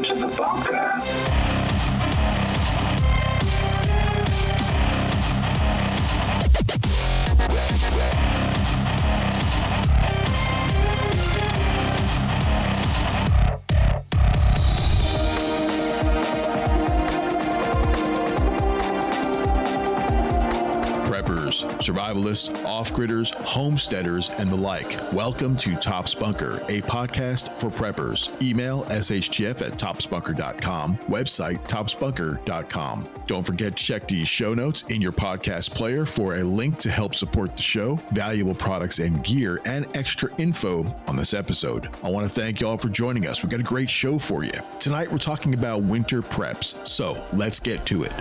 to the bunker. Survivalists, off-gridders, homesteaders, and the like. Welcome to Top's Bunker, a podcast for preppers. Email shtf@topsbunker.com. Website topsbunker.com. Don't forget to check the show notes in your podcast player for a link to help support the show, valuable products and gear, and extra info on this episode. I want to thank y'all for joining us. We've got a great show for you. Tonight we're talking about winter preps, so let's get to it.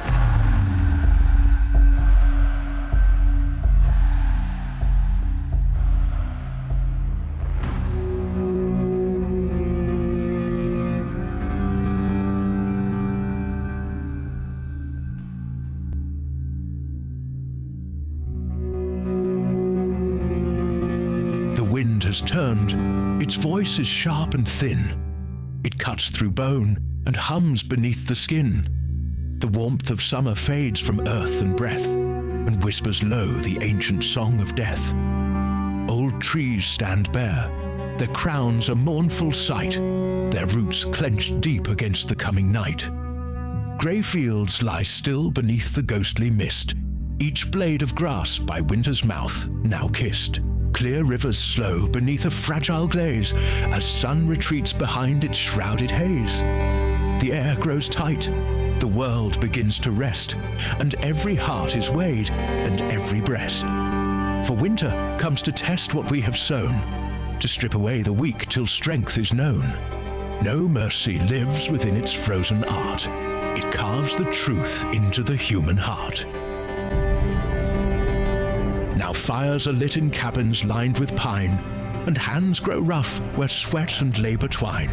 Turned, its voice is sharp and thin. It cuts through bone and hums beneath the skin. The warmth of summer fades from earth and breath and whispers low the ancient song of death. Old trees stand bare, their crowns a mournful sight, their roots clenched deep against the coming night. Grey fields lie still beneath the ghostly mist, each blade of grass by winter's mouth now kissed. Clear rivers slow beneath a fragile glaze as sun retreats behind its shrouded haze. The air grows tight, the world begins to rest, and every heart is weighed and every breast. For winter comes to test what we have sown, to strip away the weak till strength is known. No mercy lives within its frozen art. It carves the truth into the human heart. Now fires are lit in cabins lined with pine, and hands grow rough where sweat and labor twine.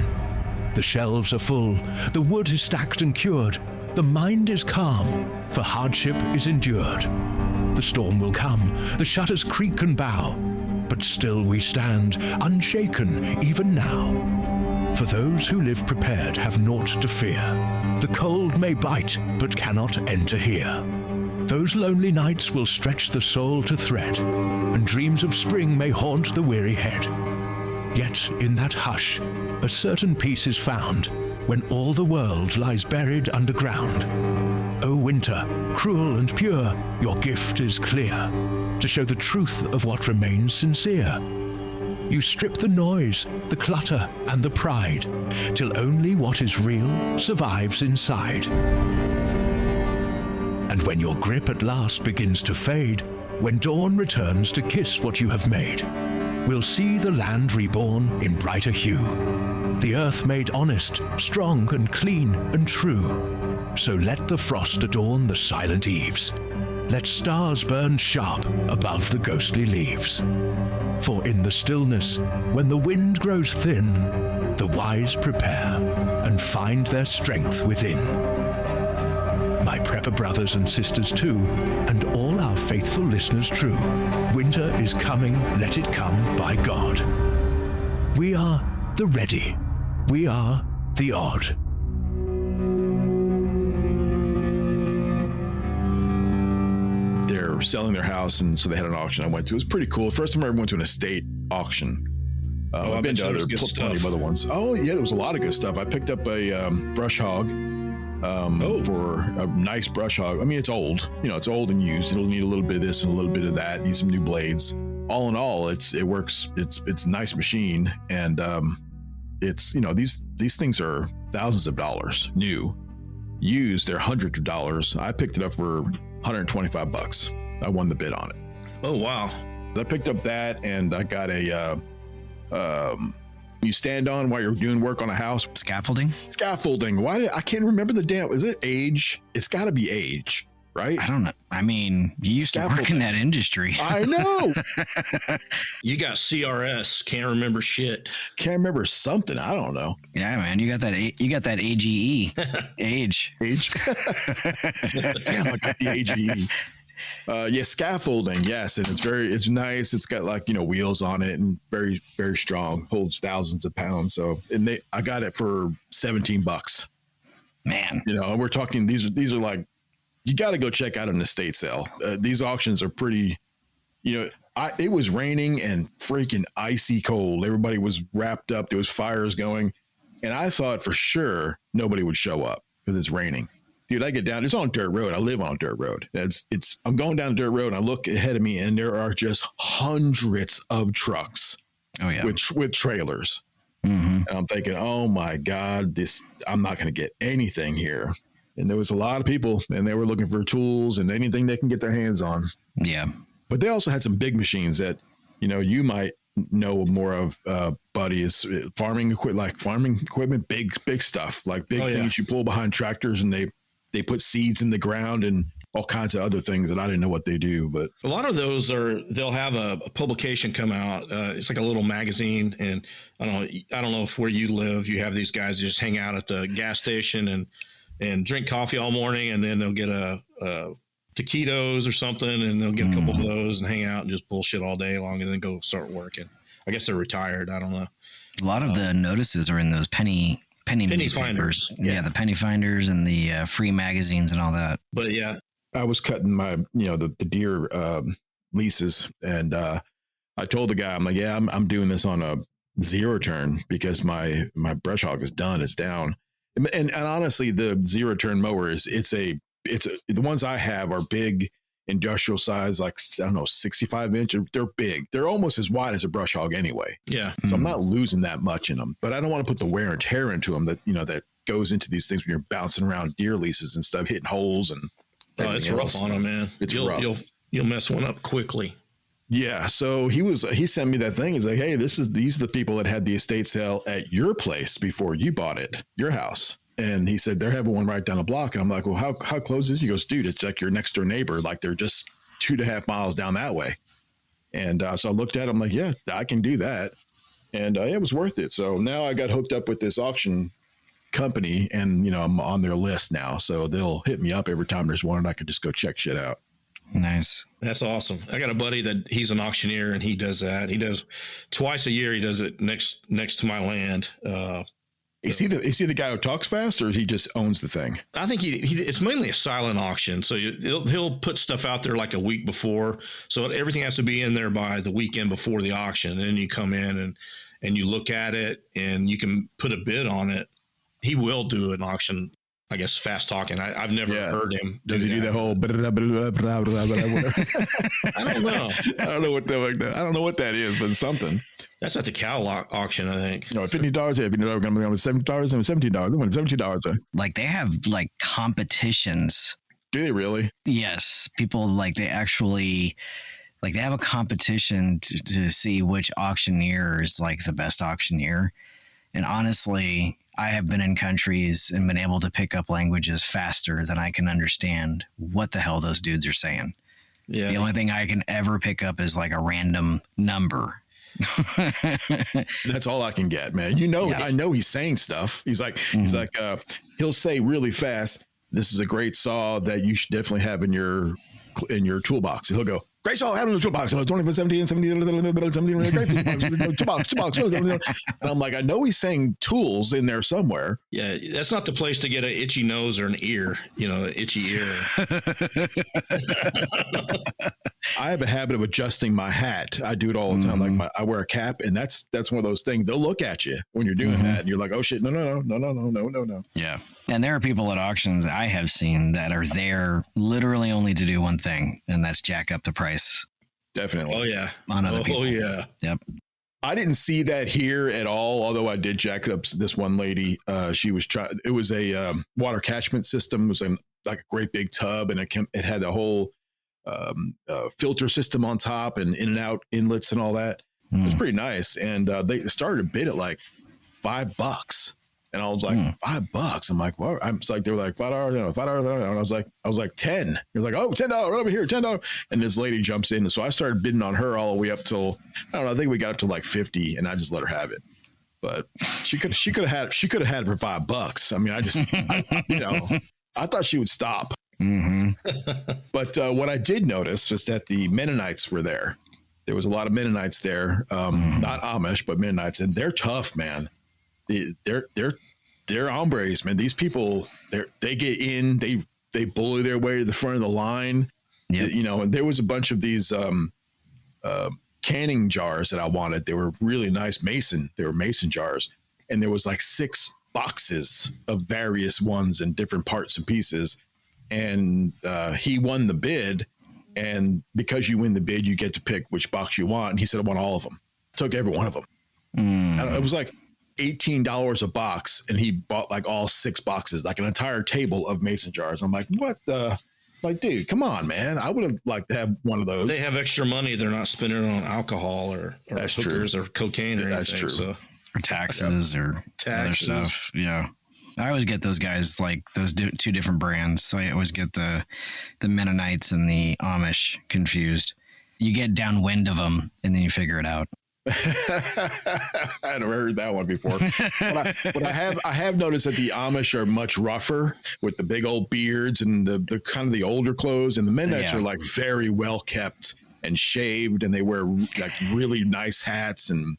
The shelves are full, the wood is stacked and cured, the mind is calm, for hardship is endured. The storm will come, the shutters creak and bow, but still we stand, unshaken even now. For those who live prepared have naught to fear. The cold may bite, but cannot enter here. Those lonely nights will stretch the soul to thread, and dreams of spring may haunt the weary head. Yet in that hush, a certain peace is found, when all the world lies buried underground. O winter, cruel and pure, your gift is clear, to show the truth of what remains sincere. You strip the noise, the clutter, and the pride, till only what is real survives inside. And when your grip at last begins to fade, when dawn returns to kiss what you have made, we'll see the land reborn in brighter hue, the earth made honest, strong and clean and true. So let the frost adorn the silent eaves, let stars burn sharp above the ghostly leaves. For in the stillness, when the wind grows thin, the wise prepare and find their strength within. My prepper brothers and sisters too, and all our faithful listeners true, winter is coming, let it come by God. We are the ready, we are the odd. They're selling their house, and so they had an auction I went to. It was pretty cool. First time I ever went to an estate auction. I've been to plenty of other ones. Oh yeah, there was a lot of good stuff. I picked up a brush hog. For a nice brush hog. I mean, it's old, it's old and used. It'll need a little bit of this and a little bit of that. Need some new blades. All in all, it works. It's a nice machine, and it's these things are thousands of dollars new. Used, they're hundreds of dollars. I picked it up for $125. I won the bid on it. Oh wow! I picked up that, and I got a you stand on while you're doing work on a house. Scaffolding. I can't remember the damn. Is it age? It's got to be age, right? I don't know. I mean, you used to work in that industry. I know. You got CRS. Can't remember shit. Can't remember something. I don't know. Yeah, man. You got that AGE. Age. Damn, I got the AGE. Yeah, scaffolding. Yes, and it's nice. It's got like wheels on it and very very strong. Holds thousands of pounds. So I got it for $17. Man, and we're talking these are like you got to go check out an estate sale. These auctions are pretty. It was raining and freaking icy cold. Everybody was wrapped up. There was fires going, and I thought for sure nobody would show up because it's raining. Dude, I get down. It's on a dirt road. I live on a dirt road. I'm going down a dirt road, and I look ahead of me, and there are just hundreds of trucks. Oh yeah, with trailers. Mm-hmm. And I'm thinking, oh my God, I'm not going to get anything here. And there was a lot of people, and they were looking for tools and anything they can get their hands on. Yeah, but they also had some big machines that you might know more of, buddy, is farming equipment, big stuff, like big things you pull behind tractors, and they put seeds in the ground and all kinds of other things that I didn't know what they do. But a lot of those they'll have a publication come out. It's like a little magazine. And I don't know if where you live, you have these guys that just hang out at the gas station and drink coffee all morning. And then they'll get a taquitos or something, and they'll get a couple of those and hang out and just bullshit all day long and then go start working. I guess they're retired. I don't know. A lot of the notices are in those penny finders. Yeah, the penny finders and the free magazines and all that. But yeah, I was cutting my the deer leases, and I told the guy, I'm like, yeah, I'm doing this on a zero turn because my brush hog is done. It's down, and honestly, the zero turn mower the ones I have are big industrial size, like I don't know, 65-inch. They're big. They're almost as wide as a brush hog anyway. Yeah. So I'm not losing that much in them, but I don't want to put the wear and tear into them that goes into these things when you're bouncing around deer leases and stuff, hitting holes and. Oh, it's rough on them, man. Rough. You'll mess one up quickly. Yeah. So he sent me that thing. He's like, hey, these are the people that had the estate sale at your place before you bought it, your house. And he said, they're having one right down the block. And I'm like, well, how close is he? He goes, dude, it's like your next door neighbor. Like they're just 2.5 miles down that way. And so I looked at him like, yeah, I can do that. And it was worth it. So now I got hooked up with this auction company, and I'm on their list now. So they'll hit me up every time there's one, and I can just go check shit out. Nice. That's awesome. I got a buddy that he's an auctioneer, and he does that. He does twice a year. He does it next to my land. Is he the guy who talks fast, or he just owns the thing? I think it's mainly a silent auction. So he'll put stuff out there like a week before. So everything has to be in there by the weekend before the auction. And then you come in and you look at it, and you can put a bid on it. He will do an auction, I guess, fast talking. I've never heard him. Does he do that whole? I don't know. I don't know what that is, but it's something. That's at the cow auction, I think. No, $50. If you're going to be on $70 and $17. Like they have like competitions. Do they really? Yes, people they actually they have a competition to see which auctioneer is like the best auctioneer. And honestly, I have been in countries and been able to pick up languages faster than I can understand what the hell those dudes are saying. Yeah. The only thing I can ever pick up is like a random number. That's all I can get, man. I know he's saying stuff. He's like, he'll say really fast, this is a great saw that you should definitely have in your toolbox. And he'll go, great saw, have in the toolbox. 20 17, great toolbox. And I'm like, I know he's saying tools in there somewhere. Yeah, that's not the place to get an itchy nose or an ear, an itchy ear. I have a habit of adjusting my hat. I do it all the time. Like I wear a cap, and that's one of those things. They'll look at you when you're doing that, and you're like, oh shit, no. Yeah. And there are people at auctions I have seen that are there literally only to do one thing, and that's jack up the price. Definitely. Oh yeah. On other people. Oh yeah. Yep. I didn't see that here at all, although I did jack up this one lady. She was trying. It was a water catchment system. It was like a great big tub, and it had a whole filter system on top and in and out inlets and all that. It was pretty nice. And they started a bid at like $5. And I was like, $5. I'm like, well, I'm like, they were like $5, $5. And I was like 10. He was like, oh, $10 right over here, $10. And this lady jumps in. And so I started bidding on her all the way up till, I don't know, I think we got up to like 50, and I just let her have it. But she could have had it for $5. I mean, I thought she would stop. Mm-hmm. But what I did notice was that the Mennonites were there. There was a lot of Mennonites there, not Amish, but Mennonites, and they're tough, man. They're hombres, man. These people, they get in, they bully their way to the front of the line. Yep. You know, and there was a bunch of these canning jars that I wanted. They were really nice mason. They were mason jars, and there was like 6 boxes of various ones in different parts and pieces. And he won the bid, and because you win the bid, you get to pick which box you want. And he said, I want all of them. Took every one of them. It was like $18 a box, and he bought like all 6 boxes, like an entire table of mason jars. I'm like, what the? Like, dude, come on, man. I would have liked to have one of those. They have extra money. They're not spending it on alcohol or hookers or cocaine or anything. That's true. So. Or taxes or other stuff. Yeah. I always get those guys, like those 2 different brands. So I always get the Mennonites and the Amish confused. You get downwind of them and then you figure it out. I never heard that one before. But I have noticed that the Amish are much rougher with the big old beards and the kind of the older clothes, and the Mennonites are like very well kept and shaved, and they wear like really nice hats, and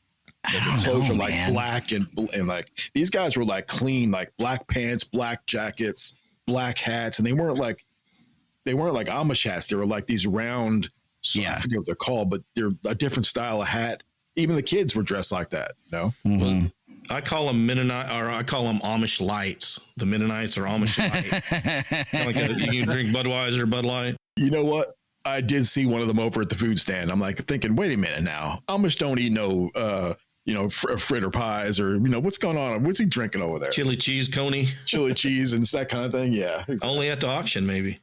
their clothes are like black and like these guys were like clean, like black pants, black jackets, black hats, and they weren't like Amish hats. They were like these round. I forget what they're called, but they're a different style of hat. Even the kids were dressed like that. No, mm-hmm. I call them Mennonite, or I call them Amish lights. The Mennonites are Amish light. You can drink Budweiser, Bud Light. You know what? I did see one of them over at the food stand. I'm like thinking, wait a minute now. Amish don't eat no, fritter pies or, what's going on? What's he drinking over there? Chili cheese, coney. Chili cheese and that kind of thing. Yeah. Exactly. Only at the auction, maybe.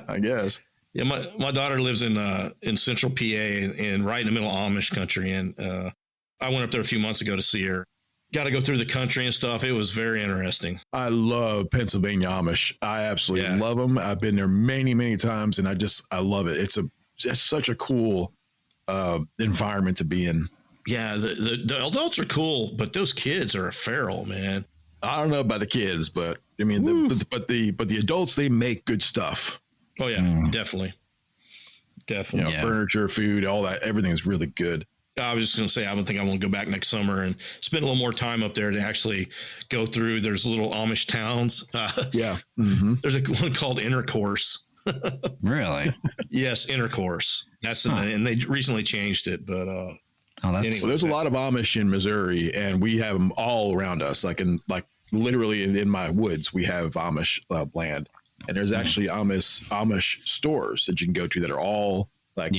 I guess. Yeah, my daughter lives in central PA and right in the middle of Amish country, and I went up there a few months ago to see her. Got to go through the country and stuff. It was very interesting. I love Pennsylvania Amish. I absolutely love them. I've been there many, many times, and I love it. It's such a cool environment to be in. Yeah, the adults are cool, but those kids are feral, man. I don't know about the kids, but I mean, the adults, they make good stuff. Oh yeah, definitely. Furniture, food, all that, everything's really good. I was just going to say, I don't think I want to go back next summer and spend a little more time up there to actually go through. There's little Amish towns. There's one called Intercourse. Really? Yes, Intercourse. That's and they recently changed it, but anyway, there's a lot of Amish in Missouri, and we have them all around us. Like literally in my woods, we have Amish land. And there's actually Amish stores that you can go to that are all like,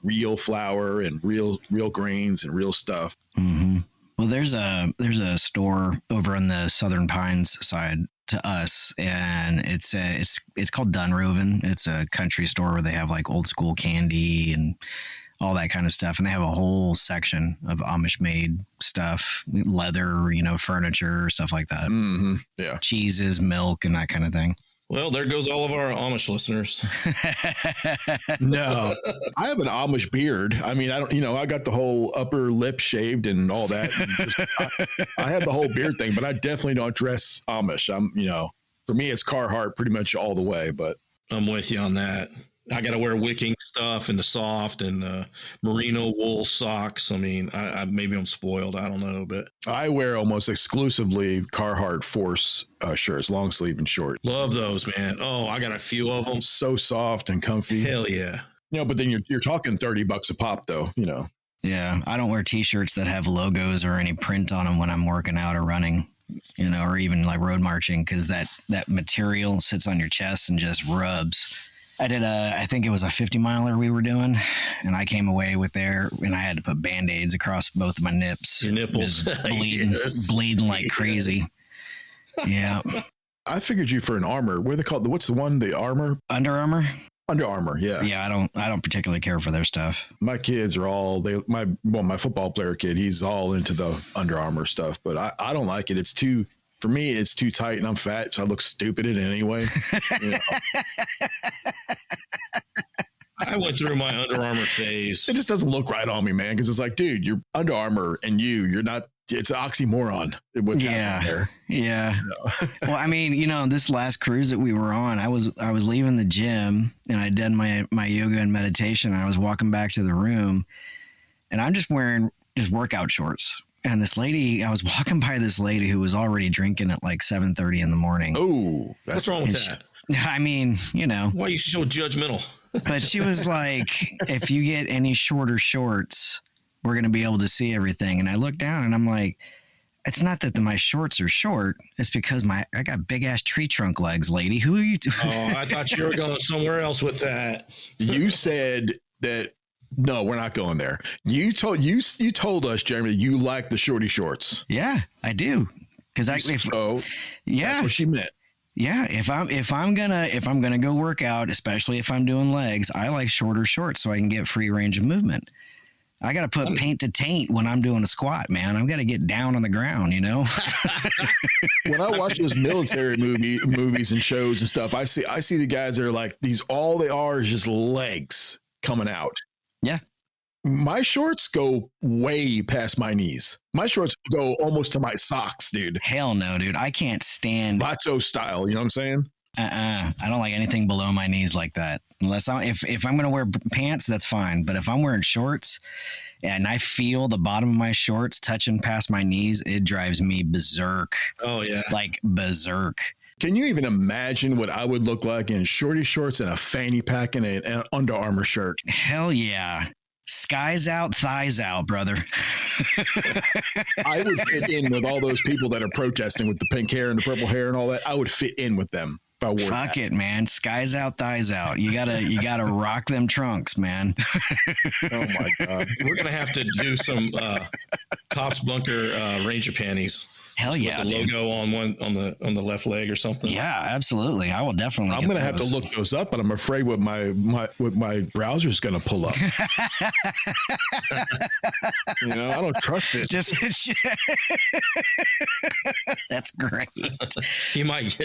real flour and real grains and real stuff. Mm-hmm. Well, there's a store over on the Southern Pines side to us, and it's called Dunroven. It's a country store where they have like old school candy and all that kind of stuff. And they have a whole section of Amish made stuff, leather, furniture, stuff like that. Mm-hmm. Yeah. Cheeses, milk, and that kind of thing. Well, there goes all of our Amish listeners. No, I have an Amish beard. I mean, I don't, I got the whole upper lip shaved and all that. I have the whole beard thing, but I definitely don't dress Amish. For me, it's Carhartt pretty much all the way, but I'm with you on that. I got to wear wicking stuff and the soft and merino wool socks. I mean, I maybe I'm spoiled. I don't know, but I wear almost exclusively Carhartt Force shirts, long sleeve and short. Love those, man. Oh, I got a few of them. So soft and comfy. Hell yeah. But then you're talking $30 a pop though, Yeah. I don't wear t-shirts that have logos or any print on them when I'm working out or running, or even like road marching, because that material sits on your chest and just rubs. I did I think it was a 50 miler we were doing, and I came away with and I had to put Band-Aids across both of my nips. Your nipples. Bleeding like crazy. Yeah. I figured you for an armor. What are they called? What's the one? The armor? Under Armour? Under Armour, yeah. Yeah, I don't particularly care for their stuff. My kids are all my football player kid, he's all into the Under Armour stuff, but I don't like it. For me, it's too tight, and I'm fat, so I look stupid in it anyway. I went through my Under Armour phase. It just doesn't look right on me, man, because it's like, dude, you're Under Armour, and you're not it's an oxymoron. What's happening there. Yeah. Well, I mean, this last cruise that we were on, I was leaving the gym and I'd done my yoga and meditation. And I was walking back to the room and I'm just wearing just workout shorts. And I was walking by this lady who was already drinking at like 7:30 in the morning. Oh, what's wrong with that? I mean, why are you so judgmental? But she was like, if you get any shorter shorts, we're going to be able to see everything. And I looked down and I'm like, it's not that my shorts are short. It's because I got big ass tree trunk legs, lady. Who are you? Oh, I thought you were going somewhere else with that. You said that. No, we're not going there. You told us, Jeremy, that you like the shorty shorts. Yeah, I do. Because that's what she meant. Yeah, if I'm gonna go work out, especially if I'm doing legs, I like shorter shorts so I can get free range of movement. I got to put paint to taint when I'm doing a squat, man. I've got to get down on the ground, When I watch those military movies and shows and stuff, I see the guys that are like these. All they are is just legs coming out. Yeah. My shorts go way past my knees. My shorts go almost to my socks, dude. Hell no, dude. I can't stand macho style. You know what I'm saying? I don't like anything below my knees like that. Unless if I'm going to wear pants, that's fine. But if I'm wearing shorts and I feel the bottom of my shorts touching past my knees, it drives me berserk. Oh yeah. Like berserk. Can you even imagine what I would look like in shorty shorts and a fanny pack and an Under Armour shirt? Hell yeah. Skies out, thighs out, brother. I would fit in with all those people that are protesting with the pink hair and the purple hair and all that. I would fit in with them if I wore Fuck it, man. Skies out, thighs out. You gotta rock them trunks, man. Oh my God. We're gonna have to do some Cops Bunker Ranger panties. Hell yeah, with the logo on the left leg or something. Yeah, absolutely. I will definitely. I'm gonna have to look those up, but I'm afraid what my browser is gonna pull up. I don't trust it. That's great. You might.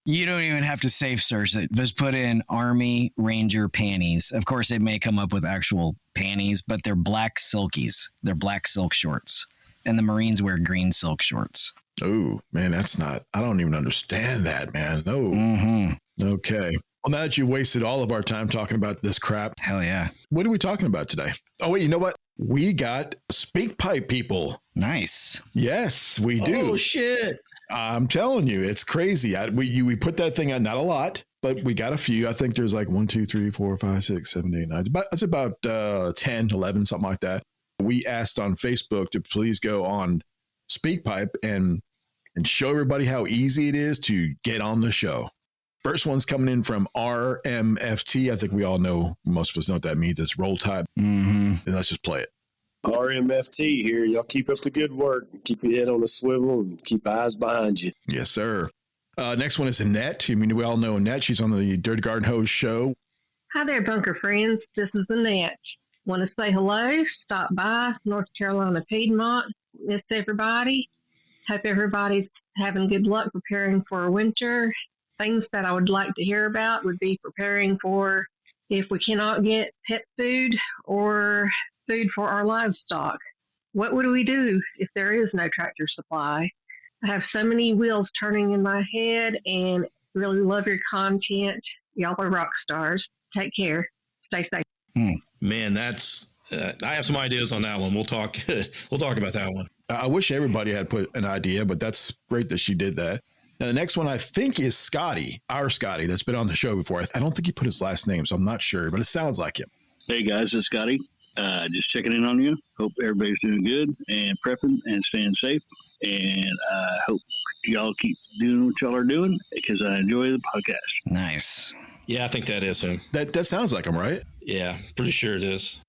You don't even have to safe search it. Just put in Army Ranger panties. Of course, it may come up with actual panties, but they're black silkies. They're black silk shorts. And the Marines wear green silk shorts. Oh, man, I don't even understand that, man. No. Mm-hmm. Okay. Well, now that you wasted all of our time talking about this crap. Hell yeah. What are we talking about today? Oh, wait, you know what? We got speak pipe people. Nice. Yes, we do. Oh, shit. I'm telling you, it's crazy. We put that thing on, not a lot, but we got a few. I think there's like 1, 2, 3, 4, 5, 6, 7, 8, 9. It's about 10, 11, something like that. We asked on Facebook to please go on SpeakPipe and show everybody how easy it is to get on the show. First one's coming in from RMFT. I think we all know, most of us know what that means. It's roll tide. Mm-hmm. And let's just play it. RMFT here. Y'all keep up the good work. Keep your head on a swivel and keep eyes behind you. Yes, sir. Next one is Annette. I mean, we all know Annette. She's on the Dirty Garden Hose show. Hi there, bunker friends. This is Annette. Want to say hello, stop by North Carolina Piedmont. Miss everybody. Hope everybody's having good luck preparing for winter. Things that I would like to hear about would be preparing for if we cannot get pet food or food for our livestock. What would we do if there is no Tractor Supply? I have so many wheels turning in my head and really love your content. Y'all are rock stars. Take care. Stay safe. Man, that's I have some ideas on that one. We'll talk about that one. I wish everybody had put an idea, but that's great that she did that. Now, the next one I think is Scotty, our Scotty, that's been on the show before. I don't think he put his last name, so I'm not sure, but it sounds like him. Hey guys, it's Scotty. Just checking in on you. Hope everybody's doing good and prepping and staying safe. And I hope y'all keep doing what y'all are doing because I enjoy the podcast. Nice. Yeah, I think that is him. That sounds like him, right? Yeah, pretty sure it is.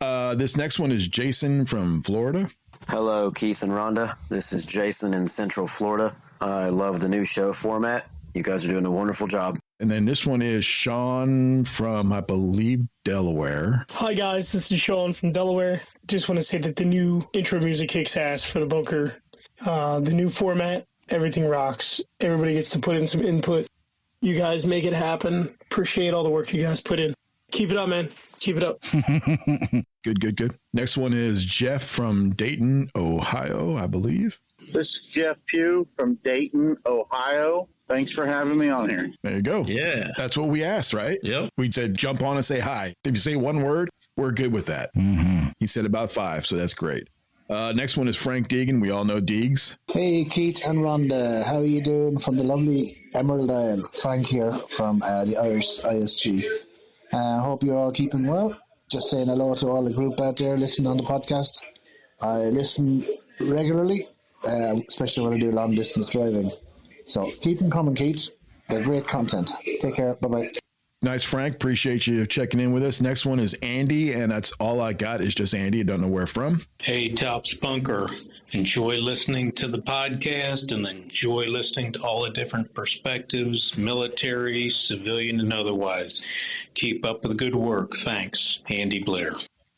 This next one is Jason from Florida. Hello, Keith and Rhonda. This is Jason in Central Florida. I love the new show format. You guys are doing a wonderful job. And then this one is Sean from, I believe, Delaware. Hi, guys. This is Sean from Delaware. Just want to say that the new intro music kicks ass for the bunker. The new format, everything rocks. Everybody gets to put in some input. You guys make it happen. Appreciate all the work you guys put in. Keep it up, man. Keep it up. Good. Next one is Jeff from Dayton, Ohio, I believe. This is Jeff Pugh from Dayton, Ohio. Thanks for having me on here. There you go. Yeah. That's what we asked, right? Yep. We said jump on and say hi. If you say one word, we're good with that. Mm-hmm. He said about 5, so that's great. Next one is Frank Deegan. We all know Deegs. Hey, Keith and Rhonda. How are you doing from the lovely Emerald Isle? Frank here from the Irish ISG. Hope you're all keeping well. Just saying hello to all the group out there listening on the podcast. I listen regularly, especially when I do long distance driving. So keep them coming, Keith. They're great content. Take care. Bye-bye. Nice, Frank. Appreciate you checking in with us. Next one is Andy, and that's all I got is just Andy. I don't know where from. Hey, Tops Bunker. Enjoy listening to the podcast and enjoy listening to all the different perspectives, military, civilian, and otherwise. Keep up with the good work. Thanks, Andy Blair.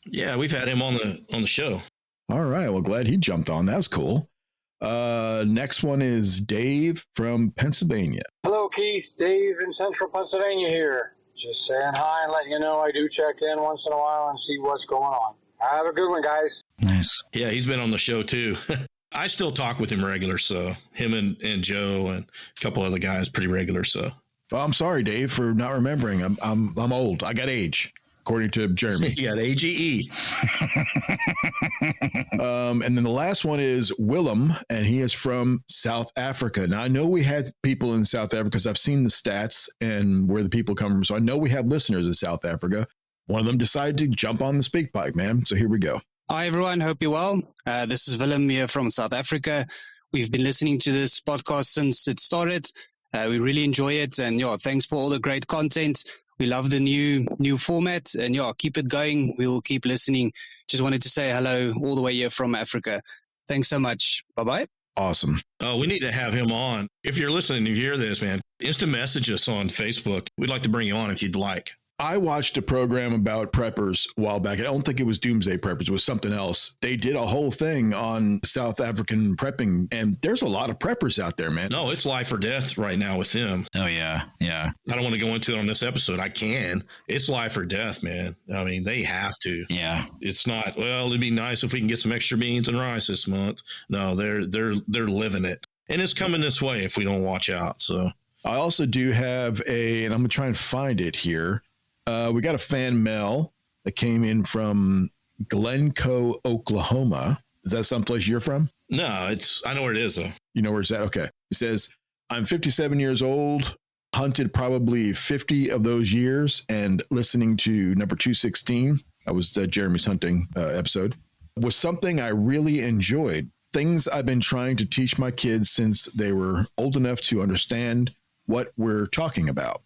Yeah, we've had him on the show. All right. Well, glad he jumped on. That was cool. Next one is Dave from Pennsylvania. Hello, Keith. Dave in Central Pennsylvania here. Just saying hi and letting you know I do check in once in a while and see what's going on. Have a good one, guys. Nice. Yeah, he's been on the show too. I still talk with him regular, so him and Joe and a couple other guys pretty regular. So, well, I'm sorry, Dave, for not remembering. I'm old. I got age, according to Jeremy. You got AGE. And then the last one is Willem, and he is from South Africa. Now, I know we had people in South Africa because I've seen the stats and where the people come from. So I know we have listeners in South Africa. One of them decided to jump on the speak pipe, man. So here we go. Hi, everyone. Hope you're well. This is Willem here from South Africa. We've been listening to this podcast since it started. We really enjoy it. And thanks for all the great content. We love the new format. And keep it going. We'll keep listening. Just wanted to say hello all the way here from Africa. Thanks so much. Bye-bye. Awesome. We need to have him on. If you're listening, if you hear this, man, instant message us on Facebook. We'd like to bring you on if you'd like. I watched a program about preppers a while back. I don't think it was Doomsday Preppers. It was something else. They did a whole thing on South African prepping, and there's a lot of preppers out there, man. No, it's life or death right now with them. Oh, yeah. Yeah. I don't want to go into it on this episode. I can. It's life or death, man. I mean, they have to. Yeah. It's not, well, it'd be nice if we can get some extra beans and rice this month. No, they're living it. And it's coming this way if we don't watch out. So I also do have and I'm going to try and find it here. We got a fan mail that came in from Glencoe, Oklahoma. Is that someplace you're from? No, I know where it is, though. You know where it's at? Okay. It says, I'm 57 years old, hunted probably 50 of those years, and listening to number 216, that was Jeremy's hunting episode, was something I really enjoyed. Things I've been trying to teach my kids since they were old enough to understand what we're talking about.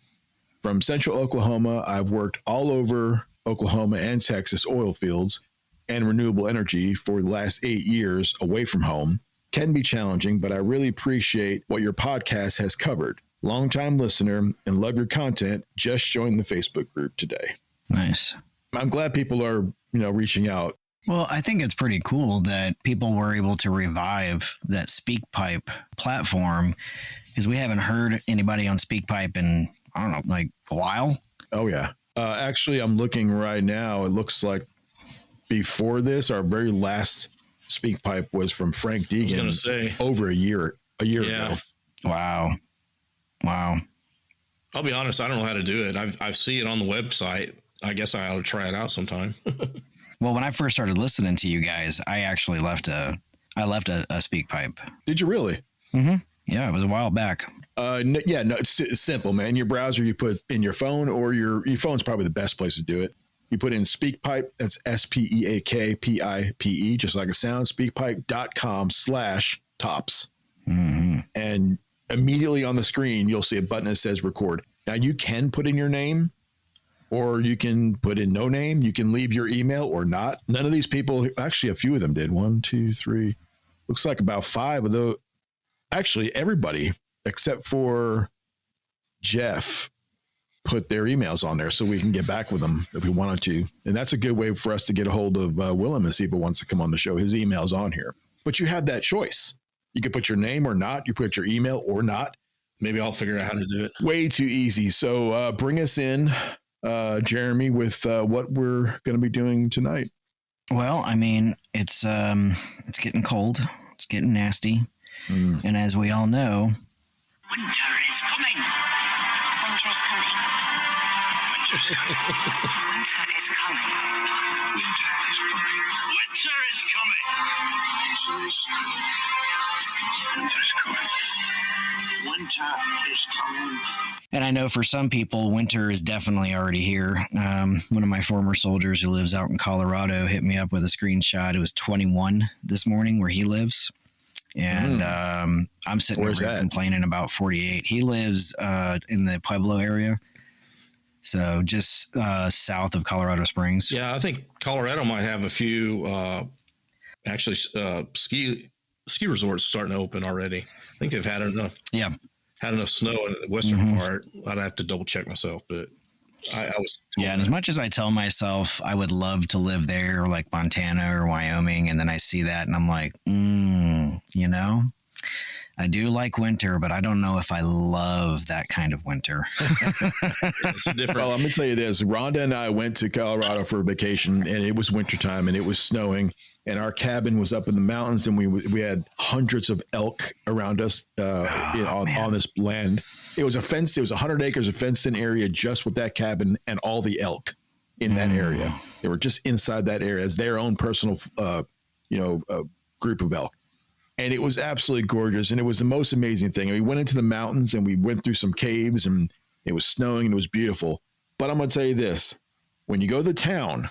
From central Oklahoma, I've worked all over Oklahoma and Texas oil fields and renewable energy for the last 8 years away from home. Can be challenging, but I really appreciate what your podcast has covered. Longtime listener and love your content. Just joined the Facebook group today. Nice. I'm glad people are, reaching out. Well, I think it's pretty cool that people were able to revive that SpeakPipe platform because we haven't heard anybody on SpeakPipe in, I don't know, like a while. Oh, yeah. Actually, I'm looking right now. It looks like before this, our very last SpeakPipe was from Frank Deegan. I was going to say. Over a year ago. Wow. I'll be honest, I don't know how to do it. I see it on the website. I guess I ought to try it out sometime. Well, when I first started listening to you guys, I actually left a SpeakPipe. Did you really? Mm-hmm. Yeah, it was a while back. It's simple, man. Your browser, you put in your phone, or your phone's probably the best place to do it. You put in SpeakPipe, that's SpeakPipe, just like it sounds, speakpipe.com/tops. Mm-hmm. And immediately on the screen, you'll see a button that says record. Now, you can put in your name, or you can put in no name. You can leave your email or not. None of these people, actually, a few of them did. 1, 2, 3, looks like about 5 of those. Actually, everybody except for Jeff put their emails on there so we can get back with them if we wanted to. And that's a good way for us to get a hold of Willem and see if he wants to come on the show. His email's on here. But you have that choice. You could put your name or not. You put your email or not. Maybe I'll figure out how to do it. Way too easy. So bring us in. Jeremy, with what we're going to be doing tonight. Well, I mean, it's getting cold. It's getting nasty. And as we all know, winter is coming. Winter is coming. Winter is coming. Winter is coming. Winter is coming. Winter is coming. Winter is coming. Winter is coming. Winter is coming. and I know for some people, winter is definitely already here. One of my former soldiers who lives out in Colorado hit me up with a screenshot. It was 21 this morning where he lives. And I'm sitting there complaining about 48. He lives in the Pueblo area. So just south of Colorado Springs. Yeah, I think Colorado might have a few ski resorts starting to open already. I think they've had enough. Yeah, had enough snow in the western part. I'd have to double check myself, but I was. Yeah, and as much as I tell myself I would love to live there, like Montana or Wyoming, and then I see that and I'm like, you know, I do like winter, but I don't know if I love that kind of winter. It's different. Well, I'm going to tell you this. Rhonda and I went to Colorado for a vacation, and it was wintertime, and it was snowing, and our cabin was up in the mountains, and we had hundreds of elk around us on this land. It was a fenced. It was 100 acres of fenced-in area just with that cabin and all the elk in that area. They were just inside that area as their own personal, group of elk. And it was absolutely gorgeous. And it was the most amazing thing. And we went into the mountains and we went through some caves and it was snowing and it was beautiful. But I'm going to tell you this, when you go to the town,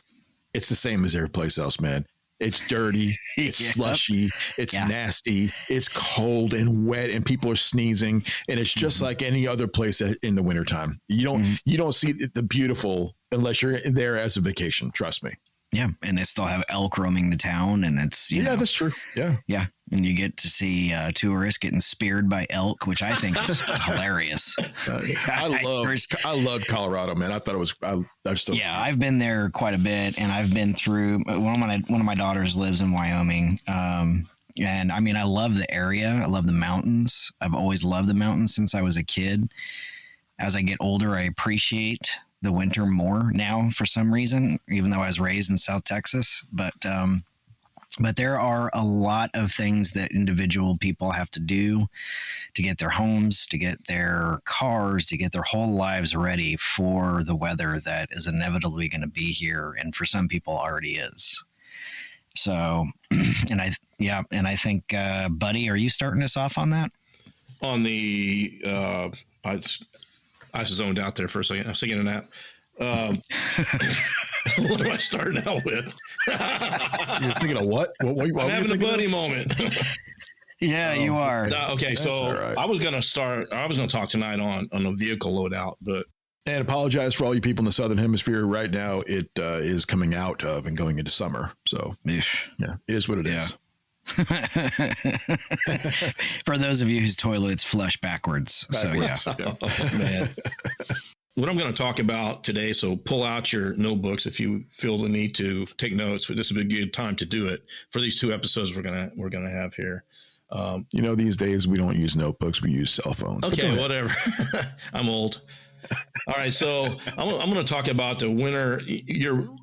it's the same as every place else, man. It's dirty, it's slushy, it's nasty, it's cold and wet and people are sneezing. And it's just like any other place in the wintertime. You don't see the beautiful unless you're there as a vacation. Trust me. Yeah. And they still have elk roaming the town and it's, you know, that's true. Yeah. Yeah. And you get to see tourists getting speared by elk, which I think is hilarious. I loved Colorado, man. I thought it was. I've been there quite a bit, and I've been through. One of my daughters lives in Wyoming, and I mean, I love the area. I love the mountains. I've always loved the mountains since I was a kid. As I get older, I appreciate the winter more now for some reason, even though I was raised in South Texas, but there are a lot of things that individual people have to do to get their homes, to get their cars, to get their whole lives ready for the weather that is inevitably going to be here. And for some people already is. So, and I think, Buddy, are you starting us off on that? On the, I just zoned out there for a second. I was thinking of that. What am I starting out with? You're thinking of what? I'm having a buddy moment. Yeah, you are. Okay, so right. I was going to talk tonight on a vehicle loadout, but. And apologize for all you people in the Southern Hemisphere. Right now, it is coming out of and going into summer. So, yeah, it is what it is. For those of you whose toilets flush backwards. So, yeah. Oh, man. What I'm going to talk about today, so pull out your notebooks if you feel the need to take notes, but this would be a good time to do it for these 2 episodes we're gonna have here. These days we don't use notebooks, we use cell phones. Okay, whatever. I'm old. All right, so I'm going to talk about the winter. You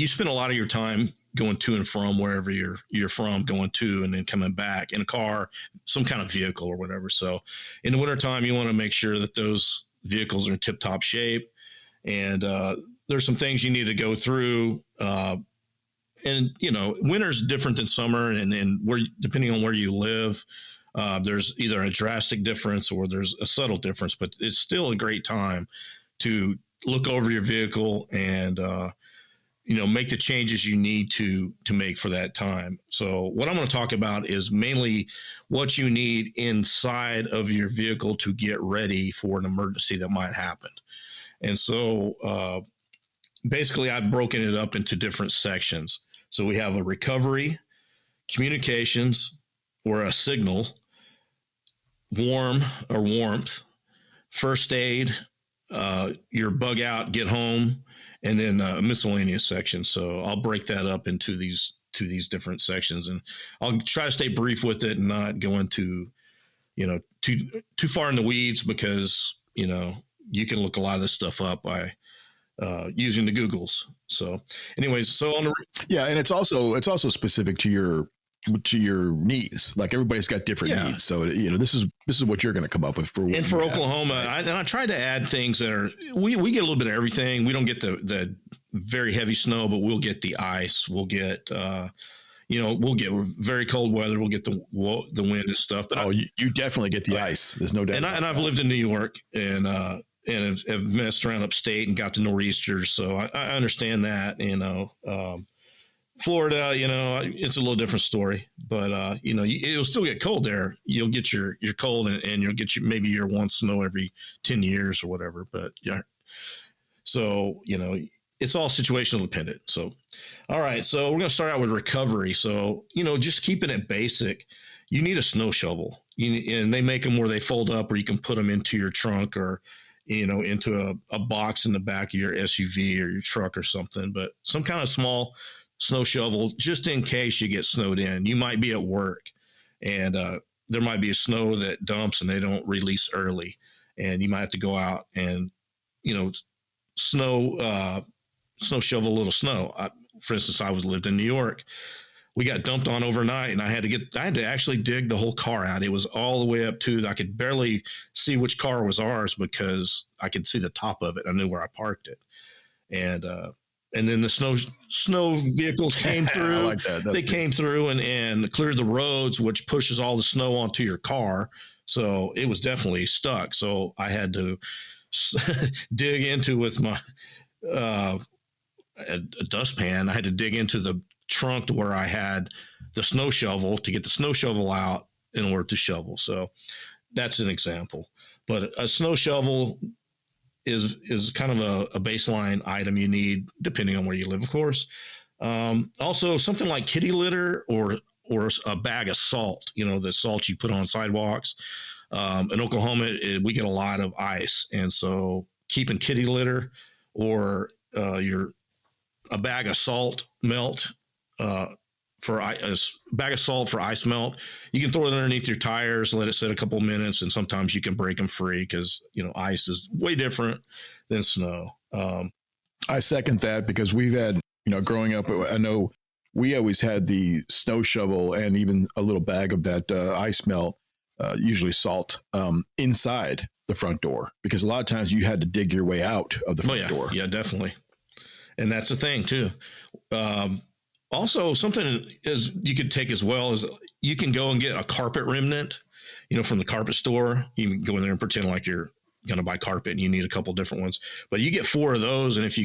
spend a lot of your time going to and from wherever you're from, going to and then coming back in a car, some kind of vehicle or whatever. So in the wintertime, you want to make sure that those vehicles are in tip-top shape, and there's some things you need to go through. And winter's different than summer, and where, depending on where you live, there's either a drastic difference or there's a subtle difference, but it's still a great time to look over your vehicle and make the changes you need to make for that time. So what I'm going to talk about is mainly what you need inside of your vehicle to get ready for an emergency that might happen. And so basically I've broken it up into different sections. So we have a recovery, communications, or a signal, warm or warmth, first aid, your bug out, get home, and then a miscellaneous section. So I'll break that up into these different sections, and I'll try to stay brief with it and not go into, too far in the weeds, because, you can look a lot of this stuff up by using the Googles. So anyways, so on the and it's also specific to your needs. Like everybody's got different needs. So, this is what you're going to come up with for Oklahoma. I tried to add things that are, we get a little bit of everything. We don't get the very heavy snow, but we'll get the ice. We'll get, we'll get very cold weather. We'll get the wind and stuff. But you definitely get the ice. There's no doubt. And I've lived in New York and have messed around upstate and got the nor'easters. So I understand that, Florida, it's a little different story, but it'll still get cold there. You'll get your cold and you'll get maybe your one snow every 10 years or whatever. But so, it's all situational dependent. So, all right. So we're going to start out with recovery. So, just keeping it basic, you need a snow shovel, and they make them where they fold up, or you can put them into your trunk or, into a box in the back of your SUV or your truck or something, but some kind of small snow shovel, just in case you get snowed in. You might be at work and there might be a snow that dumps and they don't release early, and you might have to go out and snow shovel a little snow. For instance, I lived in New York. We got dumped on overnight, and I had to actually dig the whole car out. It was all the way up to, I could barely see which car was ours because I could see the top of it. I knew where I parked it, and then the snow vehicles came through. Like that. They came through and cleared the roads, which pushes all the snow onto your car. So it was definitely stuck. So I had to dig into with my a dustpan. I had to dig into the trunk to where I had the snow shovel to get the snow shovel out in order to shovel. So that's an example. But a snow shovel is kind of a baseline item you need depending on where you live, of course. Also something like kitty litter or a bag of salt, the salt you put on sidewalks. In Oklahoma, we get a lot of ice. And so keeping kitty litter or a bag of salt melt, for a bag of salt for ice melt, you can throw it underneath your tires, let it sit a couple of minutes, and sometimes you can break them free because ice is way different than snow. I second that, because we've had, growing up, I know we always had the snow shovel and even a little bag of that ice melt, usually salt, inside the front door, because a lot of times you had to dig your way out of the front door. Yeah, definitely. And that's the thing too. Also, something is you could take as well as you can go and get a carpet remnant, from the carpet store. You can go in there and pretend like you're going to buy carpet and you need a couple different ones, but you get 4 of those. And if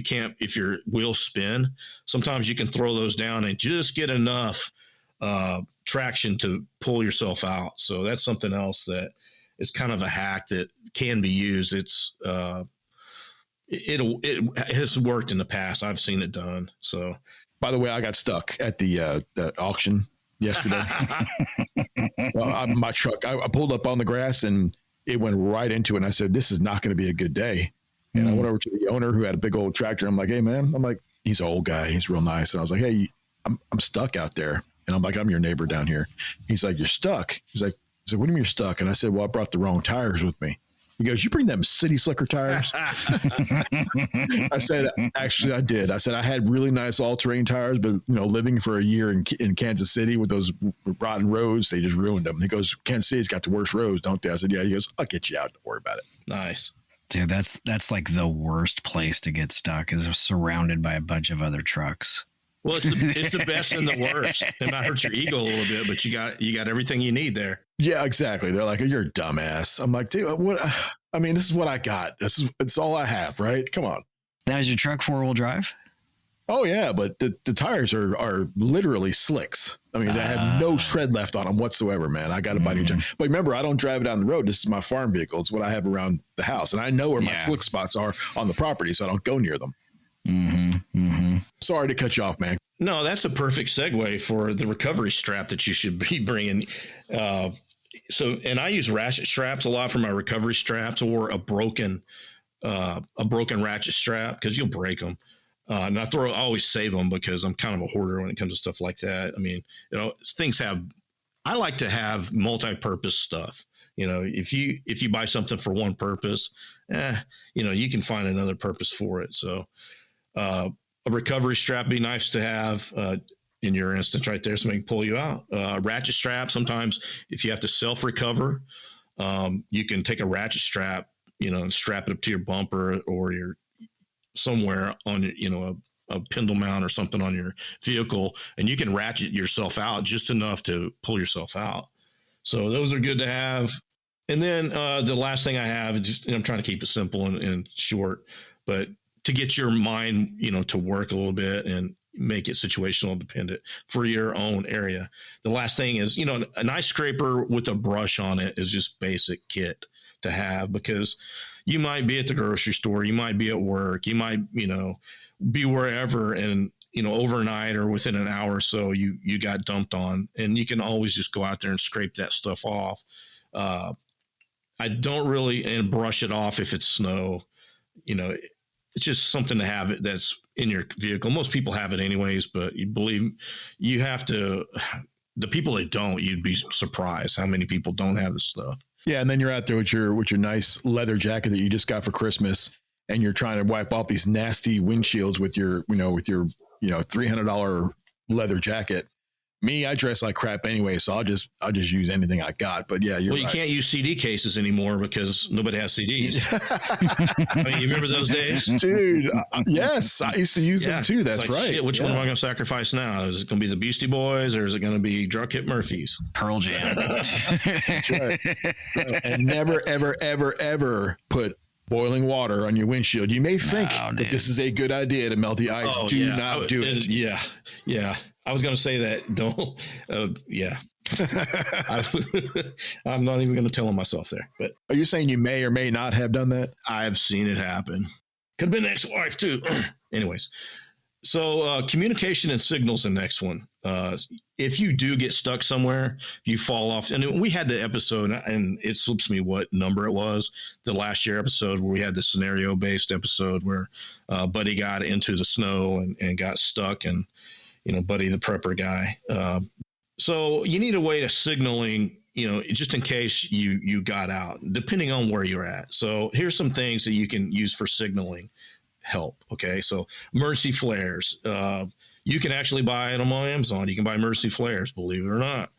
your wheels spin, sometimes you can throw those down and just get enough traction to pull yourself out. So that's something else that is kind of a hack that can be used. It's, it has worked in the past. I've seen it done. So, by the way, I got stuck at the auction yesterday. My truck, I pulled up on the grass and it went right into it. And I said, this is not going to be a good day. And I went over to the owner who had a big old tractor. I'm like, hey, man, he's an old guy. He's real nice. And I was like, hey, I'm stuck out there. And I'm like, I'm your neighbor down here. He's like, you're stuck. He's like, what do you mean you're stuck? And I said, well, I brought the wrong tires with me. He goes, you bring them city slicker tires? I said, actually, I did. I said, I had really nice all-terrain tires, but, living for a year in Kansas City with those rotten roads, they just ruined them. He goes, Kansas City's got the worst roads, don't they? I said, yeah. He goes, I'll get you out. Don't worry about it. Nice. Dude, that's like the worst place to get stuck, is surrounded by a bunch of other trucks. Well, it's the best and the worst. It might hurt your ego a little bit, but you got everything you need there. Yeah, exactly. They're like, you're a dumbass. I'm like, dude, what? I mean, this is what I got. It's all I have, right? Come on. Now, is your truck 4-wheel drive? Oh yeah, but the tires are literally slicks. I mean, they have no tread left on them whatsoever, man. I got to buy new tires. But remember, I don't drive it down the road. This is my farm vehicle. It's what I have around the house, and I know where my slick spots are on the property, so I don't go near them. Sorry to cut you off, man. No, that's a perfect segue for the recovery strap that you should be bringing. And I use ratchet straps a lot for my recovery straps, or a broken ratchet strap, because you'll break them. And I always save them because I'm kind of a hoarder when it comes to stuff like that. I mean, things have I like to have multi-purpose stuff. If you buy something for one purpose, you can find another purpose for it. So a recovery strap be nice to have in your instance right there, somebody can pull you out. Ratchet strap, sometimes if you have to self-recover, you can take a ratchet strap, and strap it up to your bumper or your somewhere on, a spindle mount or something on your vehicle, and you can ratchet yourself out just enough to pull yourself out. So those are good to have. And then the last thing I have is just, I'm trying to keep it simple and short, but to get your mind, to work a little bit and make it situational dependent for your own area. The last thing is, an ice scraper with a brush on it is just basic kit to have, because you might be at the grocery store, you might be at work, you might, be wherever, and, overnight or within an hour or so, you got dumped on, and you can always just go out there and scrape that stuff off. I don't really, and brush it off if it's snow, it's just something to have it that's in your vehicle. Most people have it anyways, but you have to, the people that don't, you'd be surprised how many people don't have this stuff. Yeah. And then you're out there with your nice leather jacket that you just got for Christmas, and you're trying to wipe off these nasty windshields with your $300 leather jacket. Me, I dress like crap anyway, so I'll just use anything I got. But yeah, you can't use CD cases anymore because nobody has CDs. I mean, you remember those days, dude? Yes, I used to use them too. That's right. Shit, which one am I going to sacrifice now? Is it going to be the Beastie Boys, or is it going to be Drunk Hit Murphys? Pearl Jam. That's right. And never, ever, ever, ever put boiling water on your windshield. You may think that this is a good idea to melt the ice. Do not do it. Yeah. I was going to say that. Don't. I'm not even going to tell on myself there. But are you saying you may or may not have done that? I've seen it happen. Could have been ex-wife too. Anyways, so communication and signals, the next one. If you do get stuck somewhere, you fall off. And we had the episode, and it slips me what number it was, the last year episode where we had the scenario-based episode where Buddy got into the snow and got stuck, and Buddy, the prepper guy. So you need a way of signaling, just in case you got out, depending on where you're at. So here's some things that you can use for signaling help. Okay. So emergency flares, you can actually buy them on Amazon. You can buy emergency flares, believe it or not.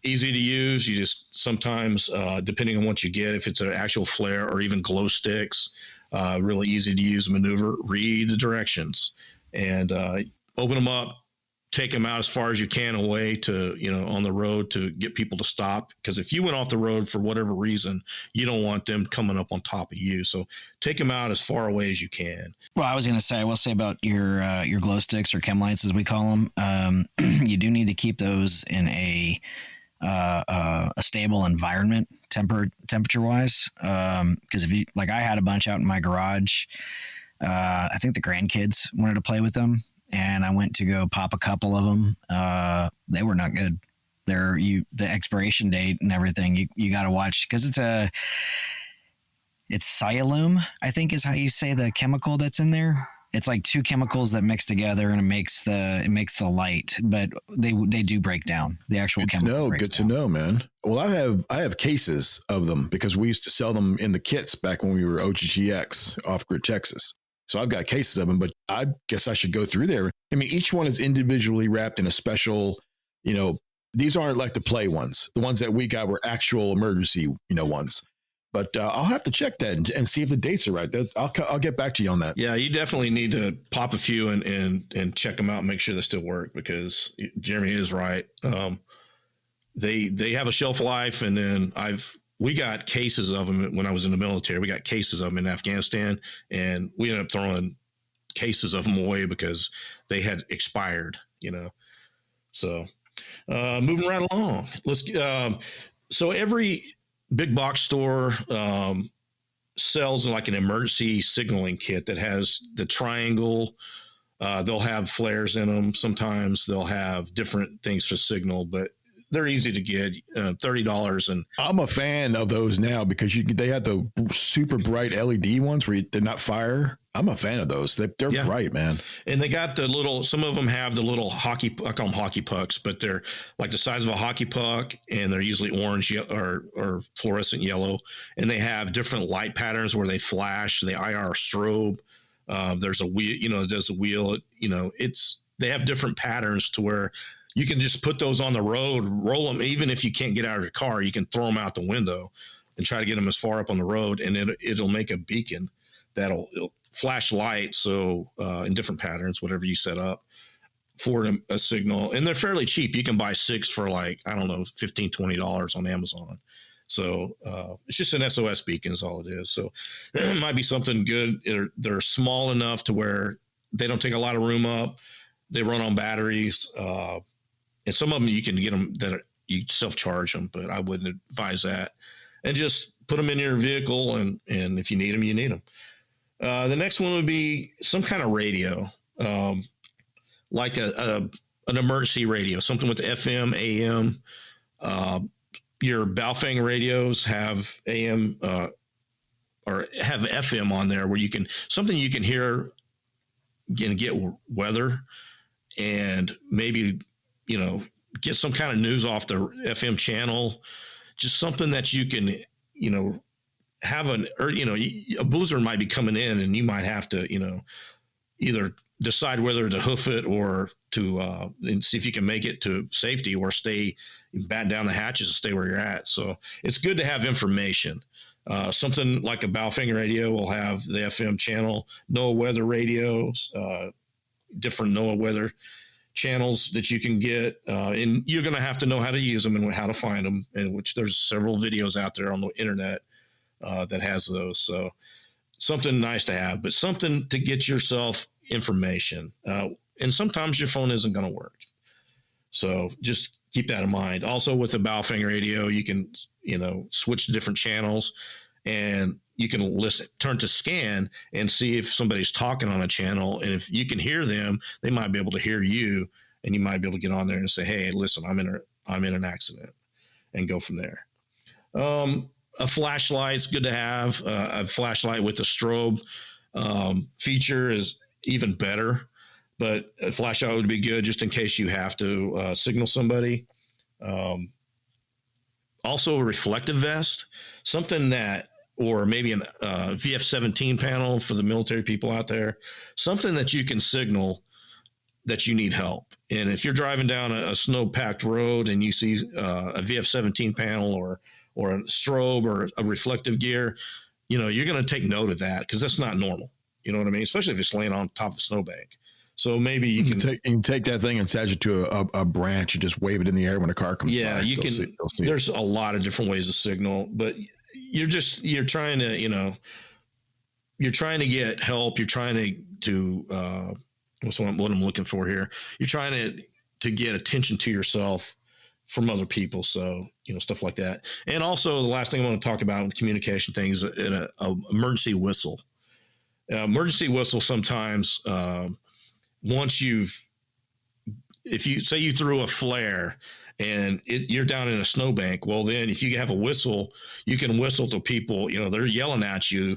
Easy to use. You just sometimes, depending on what you get, if it's an actual flare or even glow sticks, really easy to use maneuver, read the directions, and open them up, take them out as far as you can away to, on the road to get people to stop. Because if you went off the road for whatever reason, you don't want them coming up on top of you. So take them out as far away as you can. Well, I will say about your glow sticks or chem lights, as we call them. You do need to keep those in a stable environment, temperature wise. Because if you, like, I had a bunch out in my garage. I think the grandkids wanted to play with them, and I went to go pop a couple of them. They were not good. The expiration date and everything, you got to watch, because it's sialume, I think is how you say the chemical that's in there. It's like two chemicals that mix together, and it makes the light, but they do break down. The actual chemical. Good to know, man. Well, I have cases of them because we used to sell them in the kits back when we were OGGX, Off Grid Texas. So I've got cases of them, but I guess I should go through there. I mean, each one is individually wrapped in a special, these aren't like the play ones. The ones that we got were actual emergency, ones. But I'll have to check that and see if the dates are right. I'll get back to you on that. Yeah, you definitely need to pop a few and check them out and make sure they still work, because Jeremy is right. They have a shelf life, and then we got cases of them when I was in the military. We got cases of them in Afghanistan, and we ended up throwing cases of them away because they had expired, So moving right along, so every big box store sells like an emergency signaling kit that has the triangle. They'll have flares in them. Sometimes they'll have different things for signal, but they're easy to get, $30. And I'm a fan of those now because they have the super bright LED ones where they're not fire I'm a fan of those. They're bright, man. And they got some of them have the little I call them hockey pucks, but they're like the size of a hockey puck, and they're usually orange or fluorescent yellow. And they have different light patterns where they flash, the IR strobe. There's a wheel, there's a wheel, they have different patterns to where you can just put those on the road, roll them. Even if you can't get out of your car, you can throw them out the window and try to get them as far up on the road. And it'll make a beacon it'll flash light. So in different patterns, whatever you set up for a signal, and they're fairly cheap. You can buy 6 for like, I don't know, $15, $20 on Amazon. So it's just an SOS beacon is all it is. So it might be something good. They're small enough to where they don't take a lot of room up. They run on batteries. And some of them you can get them that you self-charge them, but I wouldn't advise that. And just put them in your vehicle, and if you need them, you need them. The next one would be some kind of radio, like an emergency radio, something with FM, AM. Your Baofeng radios have AM or have FM on there where you can hear and get weather, and maybe get some kind of news off the FM channel. Just something that you can have a blizzard might be coming in, and you might have to either decide whether to hoof it or to and see if you can make it to safety, or batten down the hatches and stay where you're at. So it's good to have information. Something like a Baofeng radio will have the FM channel, NOAA weather radios, different NOAA weather channels that you can get, and you're going to have to know how to use them and how to find them, and which there's several videos out there on the internet that has those. So something nice to have, but something to get yourself information. And sometimes your phone isn't going to work. So just keep that in mind. Also with the Baofeng radio, you can, switch to different channels, and you can turn to scan and see if somebody's talking on a channel. And if you can hear them, they might be able to hear you, and you might be able to get on there and say, "Hey, listen, I'm in an accident," and go from there. A flashlight's good to have. A flashlight with a strobe feature is even better, but a flashlight would be good just in case you have to signal somebody. Also a reflective vest, something that, or maybe an VF-17 panel for the military people out there, something that you can signal that you need help. And if you're driving down a snow-packed road and you see a VF-17 panel or a strobe or a reflective gear, you're going to take note of that, because that's not normal. You know what I mean? Especially if it's laying on top of a snowbank. So maybe you can take that thing and attach it to a branch and just wave it in the air when a car comes by. Yeah, you can. There's a lot of different ways to signal, but you're trying to, you're trying to get help. You're trying to what's what I'm looking for here. You're trying to get attention to yourself from other people. So, stuff like that. And also the last thing I want to talk about with communication things, an emergency whistle. Emergency whistle sometimes, if you say you threw a flare and you're down in a snowbank, well, then if you have a whistle, you can whistle to people, they're yelling at you.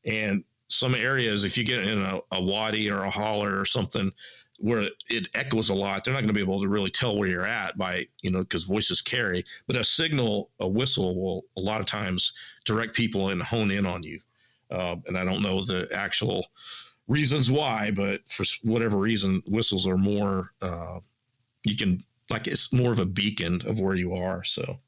And some areas, if you get in a wadi or a holler or something where it echoes a lot, they're not going to be able to really tell where you're at because voices carry. But a whistle will a lot of times direct people and hone in on you. And I don't know the actual reasons why, but for whatever reason, whistles are more, it's more of a beacon of where you are. So,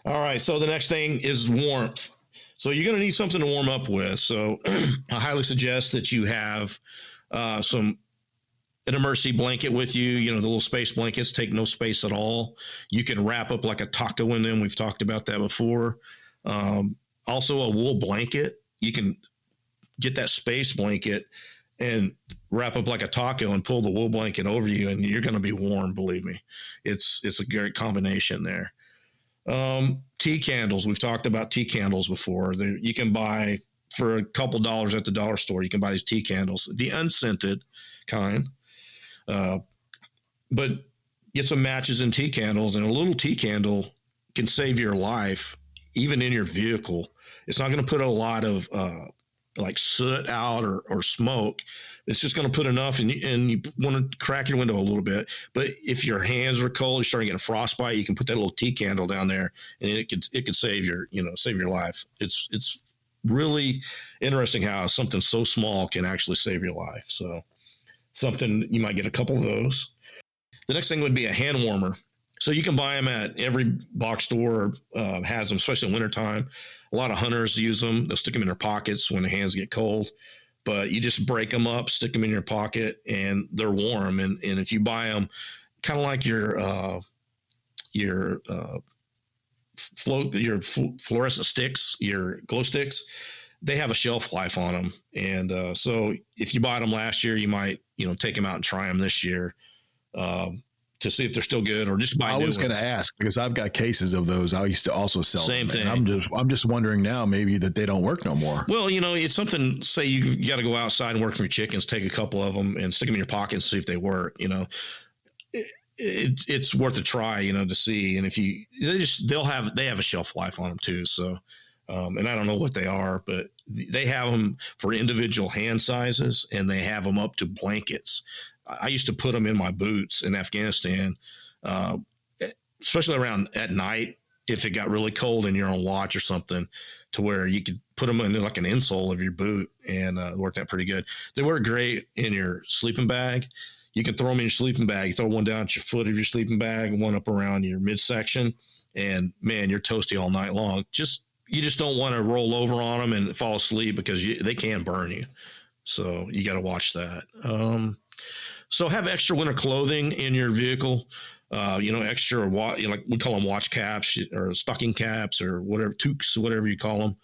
all right. So the next thing is warmth. So you're going to need something to warm up with. So I highly suggest that you have an emergency blanket with you. The little space blankets take no space at all. You can wrap up like a taco in them. We've talked about that before. Also a wool blanket. You can get that space blanket and wrap up like a taco and pull the wool blanket over you, and you're going to be warm. Believe me, it's a great combination there. Tea candles. We've talked about tea candles before. You can buy for a couple dollars at the dollar store. You can buy these tea candles, the unscented kind, but get some matches and tea candles, and a little tea candle can save your life, even in your vehicle. It's not going to put a lot of like soot out or smoke. It's just going to put enough, and you want to crack your window a little bit. But if your hands are cold, you're starting getting frostbite, you can put that little tea candle down there, and it could save your life. It's really interesting how something so small can actually save your life. So something, you might get a couple of those. The next thing would be a hand warmer. So you can buy them at every box store, has them, especially in wintertime. A lot of hunters use them. They'll stick them in their pockets when their hands get cold. But you just break them up, stick them in your pocket, and they're warm. And if you buy them, kind of like your fluorescent sticks, your glow sticks, they have a shelf life on them. And so if you bought them last year, you might take them out and try them this year. To see if they're still good, or just buy. I was going to ask, because I've got cases of those. I used to also sell same them. thing. I'm just wondering now, maybe that they don't work no more. Well, it's something. Say you got to go outside and work from your chickens. Take a couple of them and stick them in your pocket and see if they work. It's worth a try. To see. And if they have a shelf life on them too. So, and I don't know what they are, but they have them for individual hand sizes, and they have them up to blankets. I used to put them in my boots in Afghanistan, especially around at night, if it got really cold and you're on watch or something, to where you could put them in like an insole of your boot, and it worked out pretty good. They work great in your sleeping bag. You can throw them in your sleeping bag. You throw one down at your foot of your sleeping bag, one up around your midsection, and man, you're toasty all night long. You just don't want to roll over on them and fall asleep, because they can burn you. So you got to watch that. So have extra winter clothing in your vehicle, extra, like we call them watch caps or stocking caps or whatever, toques, whatever you call them,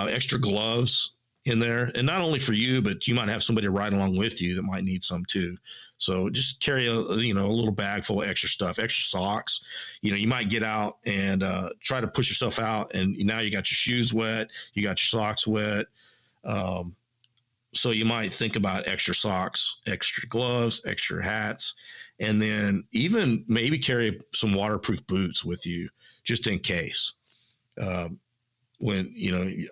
extra gloves in there. And not only for you, but you might have somebody ride along with you that might need some too. So just carry a little bag full of extra stuff, extra socks. You might get out and try to push yourself out, and now you got your shoes wet, you got your socks wet. So you might think about extra socks, extra gloves, extra hats, and then even maybe carry some waterproof boots with you just in case. When,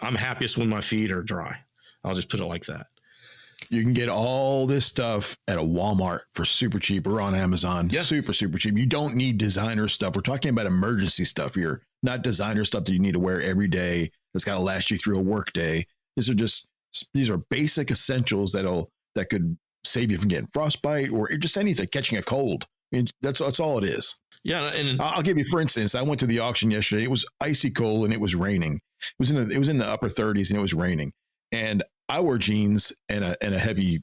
I'm happiest when my feet are dry. I'll just put it like that. You can get all this stuff at a Walmart for super cheap, or on Amazon. Yeah. Super cheap. You don't need designer stuff. We're talking about emergency stuff here, not designer stuff that you need to wear every day that's got to last you through a work day. These are basic essentials that could save you from getting frostbite or just anything, catching a cold. I mean, that's all it is. Yeah, and I'll give you, for instance, I went to the auction yesterday. It was icy cold and it was raining. It was in the upper 30s and it was raining. And I wore jeans and a heavy,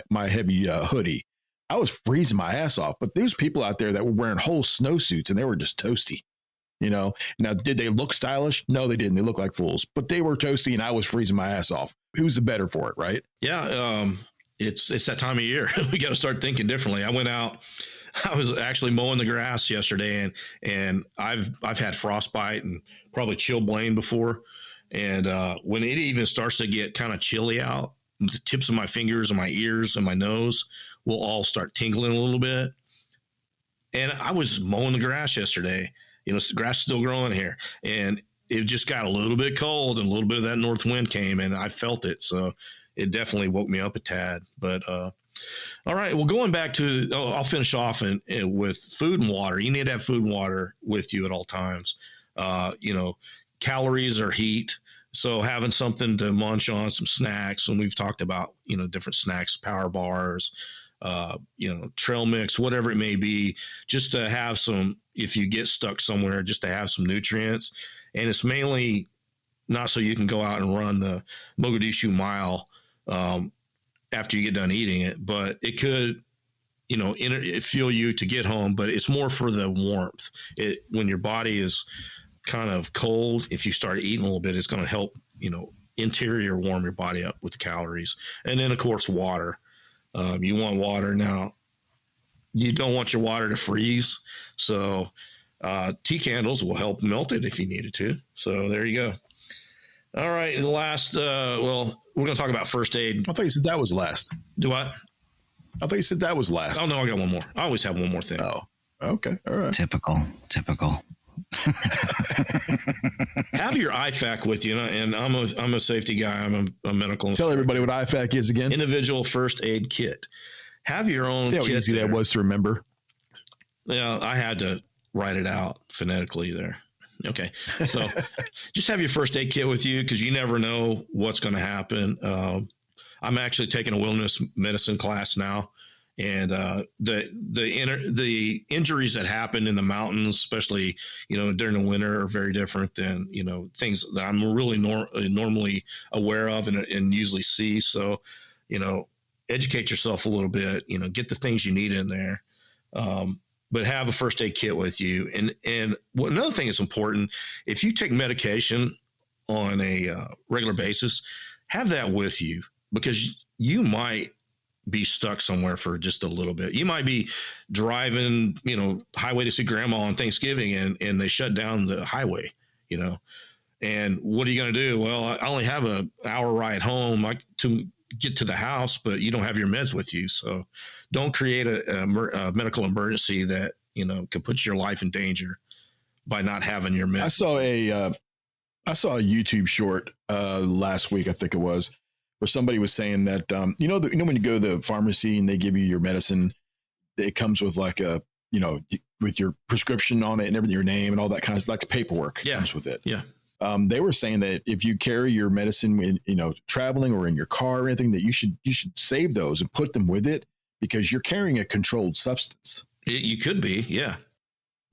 my heavy hoodie. I was freezing my ass off. But there's people out there that were wearing whole snowsuits and they were just toasty. Now, did they look stylish? No, they didn't. They looked like fools, but they were toasty and I was freezing my ass off. Who's the better for it, right? Yeah. It's that time of year. We got to start thinking differently. I went out, I was actually mowing the grass yesterday, and I've had frostbite and probably chilblain before. And when it even starts to get kind of chilly out, the tips of my fingers and my ears and my nose will all start tingling a little bit. And I was mowing the grass yesterday. The grass is still growing here, and it just got a little bit cold, and a little bit of that north wind came, and I felt it. So it definitely woke me up a tad. But all right, well, going back to, I'll finish off with food and water. You need to have food and water with you at all times. Calories are heat. So having something to munch on, some snacks, and we've talked about, different snacks, power bars, trail mix, whatever it may be, just to have some, if you get stuck somewhere, just to have some nutrients. And it's mainly not so you can go out and run the Mogadishu mile after you get done eating it, but it could, fuel you to get home, but it's more for the warmth. When your body is kind of cold, if you start eating a little bit, it's going to help, interior warm your body up with the calories. And then of course, water. You want water. Now, you don't want your water to freeze. So tea candles will help melt it if you needed to. So there you go. All right. And the last, we're going to talk about first aid. I thought you said that was last. Do what? I thought you said that was last. Oh, no, I got one more. I always have one more thing. Oh, okay. All right. Typical. Have your IFAC with you, and I'm a safety guy. I'm a medical. Tell everybody what IFAC is again. Individual first aid kit. Have your own. See how kit easy there. that was to remember. Yeah, I had to write it out phonetically there. Okay, so just have your first aid kit with you because you never know what's going to happen. I'm actually taking a wilderness medicine class now, and the injuries that happen in the mountains, especially during the winter, are very different than things that I'm really normally aware of and usually see. So, educate yourself a little bit. Get the things you need in there. But have a first aid kit with you. And another thing that's important, if you take medication on a regular basis, have that with you because you might be stuck somewhere for just a little bit. You might be driving, highway to see grandma on Thanksgiving and they shut down the highway, and what are you going to do? Well, I only have an hour ride home to get to the house, but you don't have your meds with you. So don't create a medical emergency that, could put your life in danger by not having your meds. I saw a YouTube short last week, I think it was, where somebody was saying that, when you go to the pharmacy and they give you your medicine, it comes with like with your prescription on it and everything, your name and all that kind of like paperwork comes with it. Yeah. They were saying that if you carry your medicine in, traveling or in your car or anything, that you should save those and put them with it because you're carrying a controlled substance. You could be, yeah.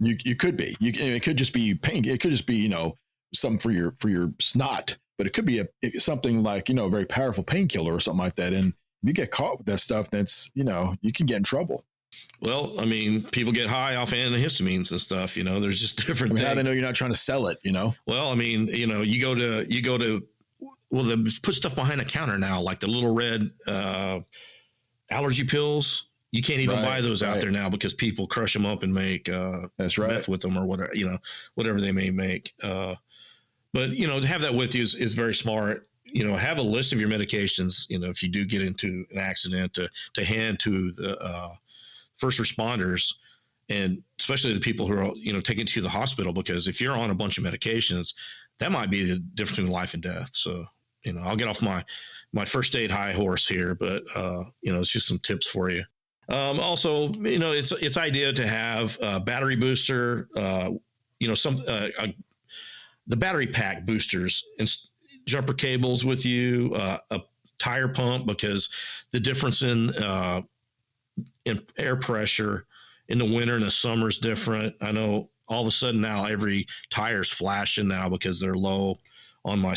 You could be. It could just be pain. It could just be something for your snot, but it could be something like a very powerful painkiller or something like that. And if you get caught with that stuff, that's you can get in trouble. Well, I mean, people get high off antihistamines and stuff. There's just different things. How they know you're not trying to sell it? Well, I mean, you go to they put stuff behind the counter now, like the little red allergy pills. You can't even buy those out there now because people crush them up and make meth with them or whatever, whatever they may make. But to have that with you is very smart. Have a list of your medications. If you do get into an accident, to hand to the first responders, and especially the people who are taken to the hospital, because if you're on a bunch of medications, that might be the difference between life and death. So I'll get off my first aid high horse here, but it's just some tips for you. Also, it's idea to have a battery booster, the battery pack boosters and jumper cables with you, a tire pump, because the difference in air pressure in the winter and the summer is different. I know all of a sudden now every tire's flashing now because they're low on my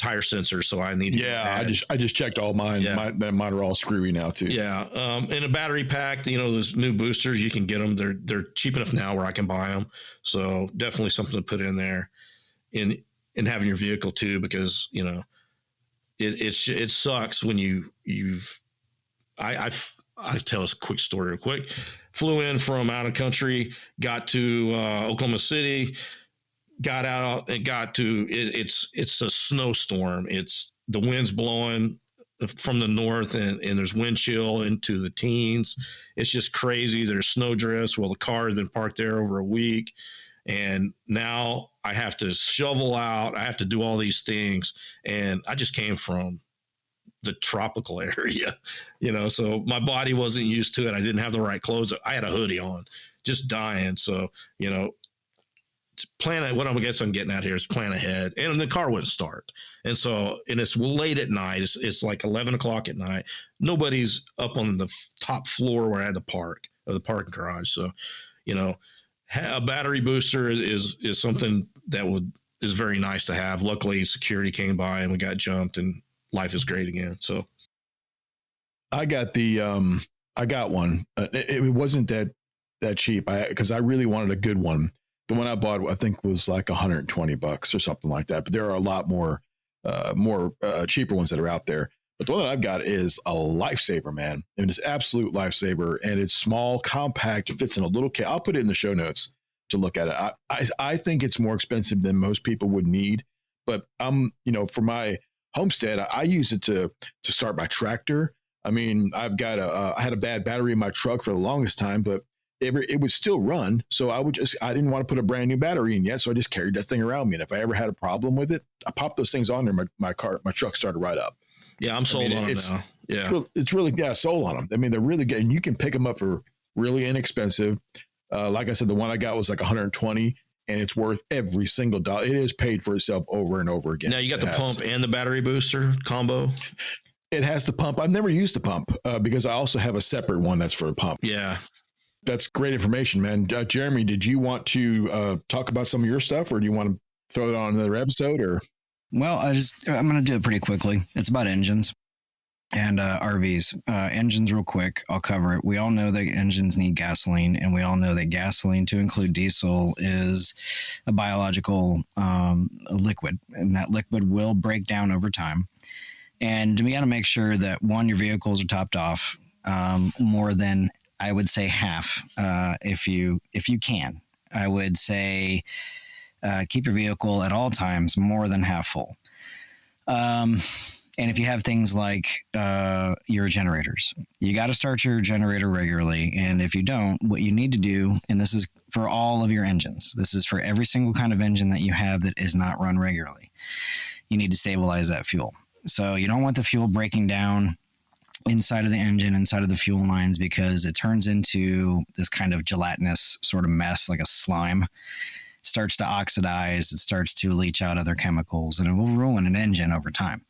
tire sensor, so I need I just checked all mine. Yeah. Mine are all screwy now too. In a battery pack, those new boosters, you can get them. They're cheap enough now where I can buy them, so definitely something to put in there in having your vehicle too, because it sucks when I tell us a quick story real quick. Flew in from out of country, got to Oklahoma City, got out and got to it's a snowstorm. It's the wind's blowing from the north and there's wind chill into the teens. It's just crazy. There's snow drifts. Well, the car has been parked there over a week, and now I have to shovel out. I have to do all these things, and I just came from the tropical area, so my body wasn't used to it. I didn't have the right clothes. I had a hoodie on, just dying. So, what I guess I'm getting at here is plan ahead, and the car wouldn't start. And so, and it's late at night. It's like 11 o'clock at night. Nobody's up on the top floor where I had to park, of the parking garage. So, a battery booster is something that is very nice to have. Luckily, security came by and we got jumped, and life is great again. So I got one. It wasn't that cheap because I really wanted a good one. The one I bought, I think, was like $120 or something like that. But there are a lot more cheaper ones that are out there. But the one that I've got is a lifesaver, man. And it's absolute lifesaver. And it's small, compact. It fits in a little kit. I'll put it in the show notes to look at it. I think it's more expensive than most people would need. But for my homestead, I use it to start my tractor. I mean, I had a bad battery in my truck for the longest time, but it would still run. So I didn't want to put a brand new battery in yet. So I just carried that thing around me. And if I ever had a problem with it, I popped those things on there. My truck started right up. Yeah. I'm sold on them now. Yeah. It's really sold on them. I mean, they're really good, and you can pick them up for really inexpensive. Like I said, the one I got was like 120, and it's worth every single dollar. It is paid for itself over and over again. Now you got the pump and the battery booster combo. It has the pump. I've never used the pump because I also have a separate one that's for a pump. Yeah. That's great information, man. Jeremy, did you want to talk about some of your stuff, or do you want to throw it on another episode? Or well, I'm going to do it pretty quickly. It's about engines and RVs. Engines, real quick. I'll cover it. We all know that engines need gasoline, and we all know that gasoline, to include diesel, is a biological liquid, and that liquid will break down over time. And we got to make sure that, one, your vehicles are topped off more than, I would say, half. If you can, I would say keep your vehicle at all times more than half full. And if you have things like your generators, you got to start your generator regularly. And if you don't, what you need to do, and this is for all of your engines, this is for every single kind of engine that you have that is not run regularly, you need to stabilize that fuel. So you don't want the fuel breaking down inside of the engine, inside of the fuel lines, because it turns into this kind of gelatinous sort of mess, like a slime. It starts to oxidize, it starts to leach out other chemicals, and it will ruin an engine over time.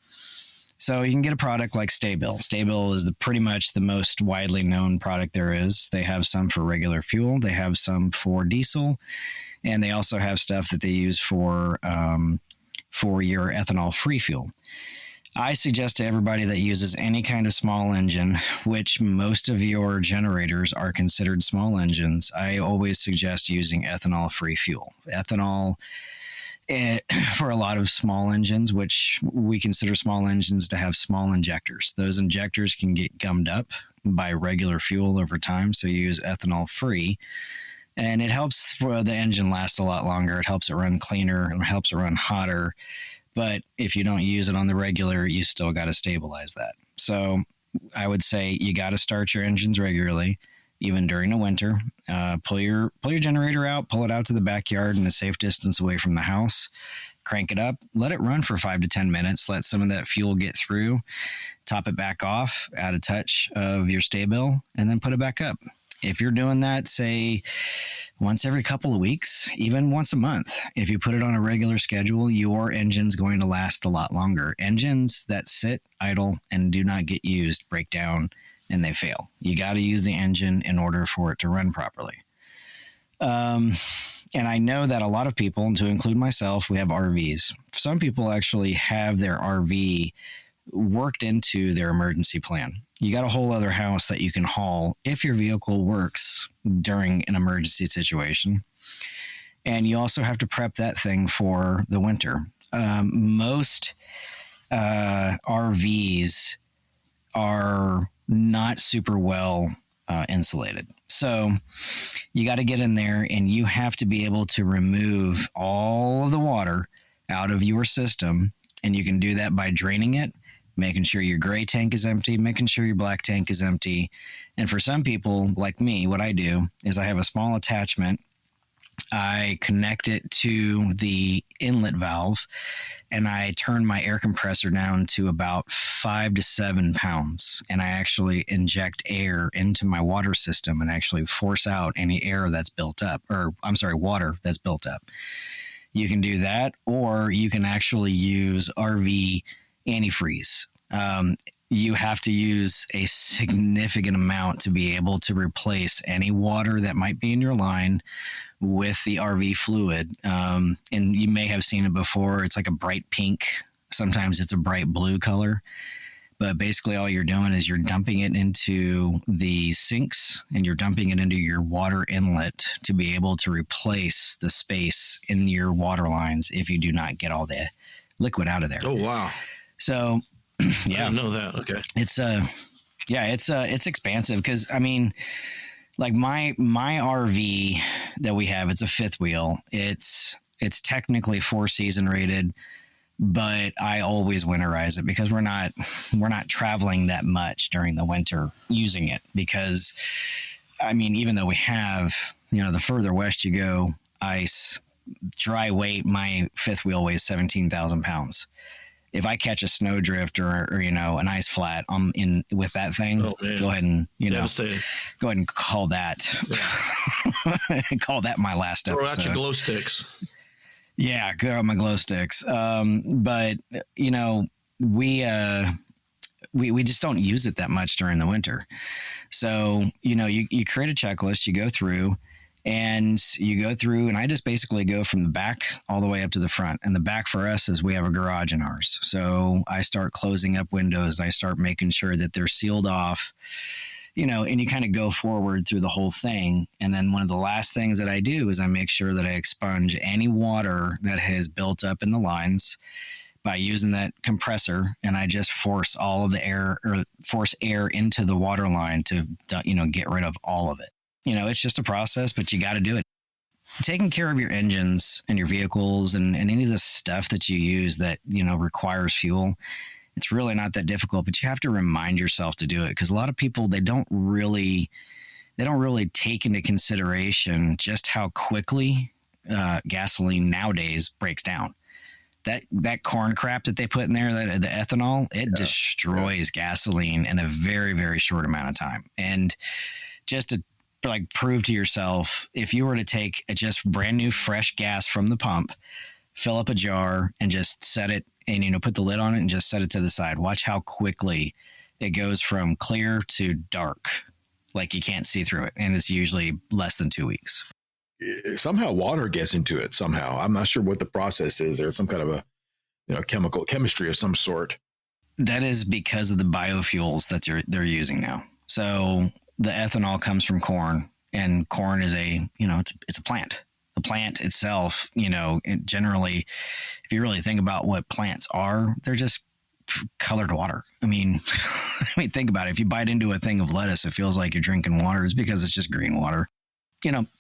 So you can get a product like Sta-Bil. Sta-Bil is pretty much the most widely known product there is. They have some for regular fuel, they have some for diesel, and they also have stuff that they use for your ethanol-free fuel. I suggest to everybody that uses any kind of small engine, which most of your generators are considered small engines, I always suggest using ethanol-free fuel. Ethanol, for a lot of small engines, which we consider small engines to have small injectors. Those injectors can get gummed up by regular fuel over time, so you use ethanol-free. And it helps for the engine last a lot longer. It helps it run cleaner. It helps it run hotter. But if you don't use it on the regular, you still got to stabilize that. So I would say you got to start your engines regularly, even during the winter. Pull your generator out, pull it out to the backyard and a safe distance away from the house. Crank it up, let it run for 5 to 10 minutes. Let some of that fuel get through. Top it back off, add a touch of your Sta-Bil, and then put it back up. If you're doing that, say, once every couple of weeks, even once a month, if you put it on a regular schedule, your engine's going to last a lot longer. Engines that sit idle and do not get used break down and they fail. You got to use the engine in order for it to run properly. And I know that a lot of people, to include myself, we have RVs. Some people actually have their RV worked into their emergency plan. You got a whole other house that you can haul if your vehicle works during an emergency situation. And you also have to prep that thing for the winter. Most RVs are not super well insulated. So you got to get in there and you have to be able to remove all of the water out of your system. And you can do that by draining it, making sure your gray tank is empty, making sure your black tank is empty. And for some people like me, what I do is I have a small attachment. I connect it to the inlet valve and I turn my air compressor down to about 5 to 7 pounds. And I actually inject air into my water system and actually force out any air that's built up, water that's built up. You can do that, or you can actually use RV antifreeze. You have to use a significant amount to be able to replace any water that might be in your line with the RV fluid. And you may have seen it before. It's like a bright pink. Sometimes it's a bright blue color. But basically all you're doing is you're dumping it into the sinks and you're dumping it into your water inlet to be able to replace the space in your water lines if you do not get all the liquid out of there. Oh, wow. So, yeah. I didn't know that. Okay. It's expansive because, I mean, like my RV that we have, it's a fifth wheel. It's technically 4-season rated, but I always winterize it because we're not traveling that much during the winter using it because I mean, even though we have, the further west you go, ice, dry weight, my fifth wheel weighs 17,000 pounds. If I catch a snowdrift or an ice flat, I'm in with that thing. Oh, man. Go ahead and Devastating. go ahead and call that call that my last episode. Throw out your glow sticks. Yeah, go out my glow sticks. But we just don't use it that much during the winter. So you create a checklist, you go through. And I just basically go from the back all the way up to the front. And the back for us is we have a garage in ours. So I start closing up windows. I start making sure that they're sealed off, and you kind of go forward through the whole thing. And then one of the last things that I do is I make sure that I expunge any water that has built up in the lines by using that compressor. And I just force all of the air into the water line to, get rid of all of it. It's just a process, but you got to do it. Taking care of your engines and your vehicles and any of the stuff that you use that, requires fuel, it's really not that difficult, but you have to remind yourself to do it because a lot of people, they don't really take into consideration just how quickly gasoline nowadays breaks down. That corn crap that they put in there, the ethanol, it destroys gasoline in a very, very short amount of time. And just to prove to yourself, if you were to take a just brand new fresh gas from the pump, fill up a jar and just set it and put the lid on it and just set it to the side, watch how quickly it goes from clear to dark, like you can't see through it, and it's usually less than 2 weeks. Somehow water gets into it. Somehow, I'm not sure what the process is. There's some kind of a chemistry of some sort. That is because of the biofuels that they're using now. So the ethanol comes from corn, and corn is it's a plant. The plant itself, generally, if you really think about what plants are, they're just colored water. I mean, think about it. If you bite into a thing of lettuce, it feels like you're drinking water. It's because it's just green water.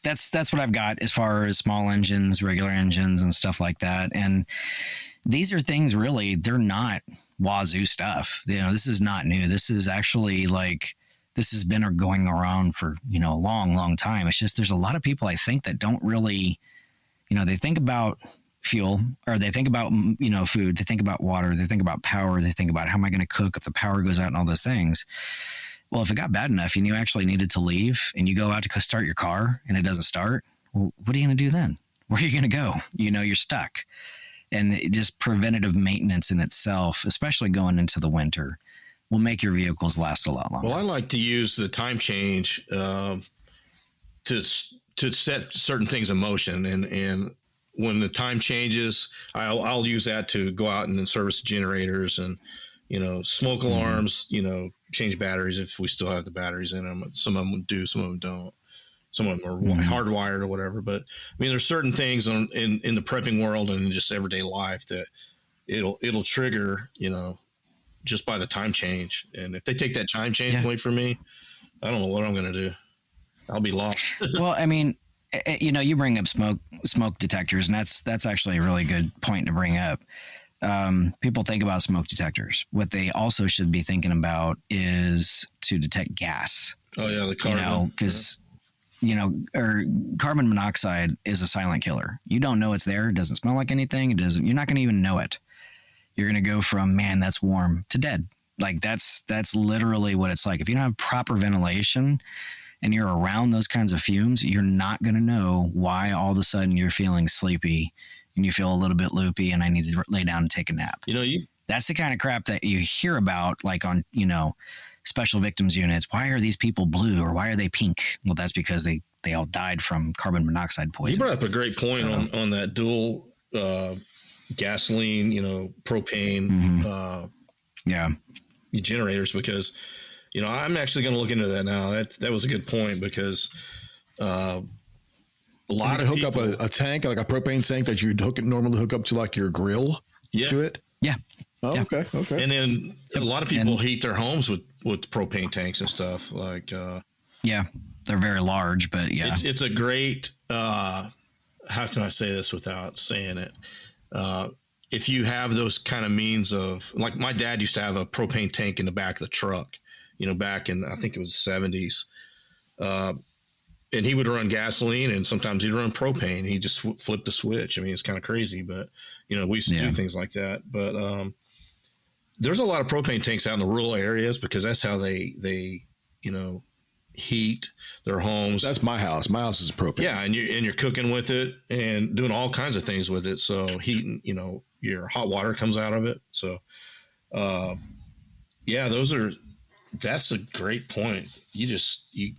That's what I've got as far as small engines, regular engines, and stuff like that. And these are things really, they're not wazoo stuff. This is not new. This is actually this has been going around for, a long, long time. It's just, there's a lot of people I think that don't really, they think about fuel, or they think about, food, they think about water, they think about power, they think about how am I going to cook if the power goes out and all those things. Well, if it got bad enough and you actually needed to leave and you go out to go start your car and it doesn't start, well, what are you going to do then? Where are you going to go? You're stuck. And just preventative maintenance in itself, especially going into the winter, will make your vehicles last a lot longer. Well, I like to use the time change to set certain things in motion, and when the time changes, I'll use that to go out and service generators and smoke alarms. Change batteries if we still have the batteries in them. Some of them do, some of them don't. Some of them are hardwired or whatever. But I mean, there's certain things in the prepping world and in just everyday life that it'll trigger. Just by the time change. And if they take that time change away from me, I don't know what I'm going to do. I'll be lost. Well, I mean, you bring up smoke detectors, and that's actually a really good point to bring up. People think about smoke detectors. What they also should be thinking about is to detect gas. Oh yeah. The carbon. Because, or carbon monoxide is a silent killer. You don't know it's there. It doesn't smell like anything. You're not going to even know it. You're going to go from, man, that's warm, to dead. That's literally what it's like. If you don't have proper ventilation and you're around those kinds of fumes, you're not going to know why all of a sudden you're feeling sleepy and you feel a little bit loopy and I need to lay down and take a nap. That's the kind of crap that you hear about, on, special victims units. Why are these people blue or why are they pink? Well, that's because they all died from carbon monoxide poisoning. You brought up a great point on that dual gasoline, propane, generators, because, I'm actually going to look into that now. That was a good point because, a lot of hook people up a tank, like a propane tank that you'd normally hook up to your grill to it. Yeah. Oh, yeah. Okay. And then a lot of people heat their homes with propane tanks and stuff yeah, they're very large, but yeah, it's a great, how can I say this without saying it? If you have those kind of means of, like my dad used to have a propane tank in the back of the truck, back in, I think it was the 70s. And he would run gasoline, and sometimes he'd run propane. He just flipped the switch. I mean, it's kind of crazy, but we used to do things like that. But there's a lot of propane tanks out in the rural areas because that's how they heat their homes. That's my house. My house is propane. Yeah, and you're cooking with it and doing all kinds of things with it. So heating, your hot water comes out of it. So, that's a great point. You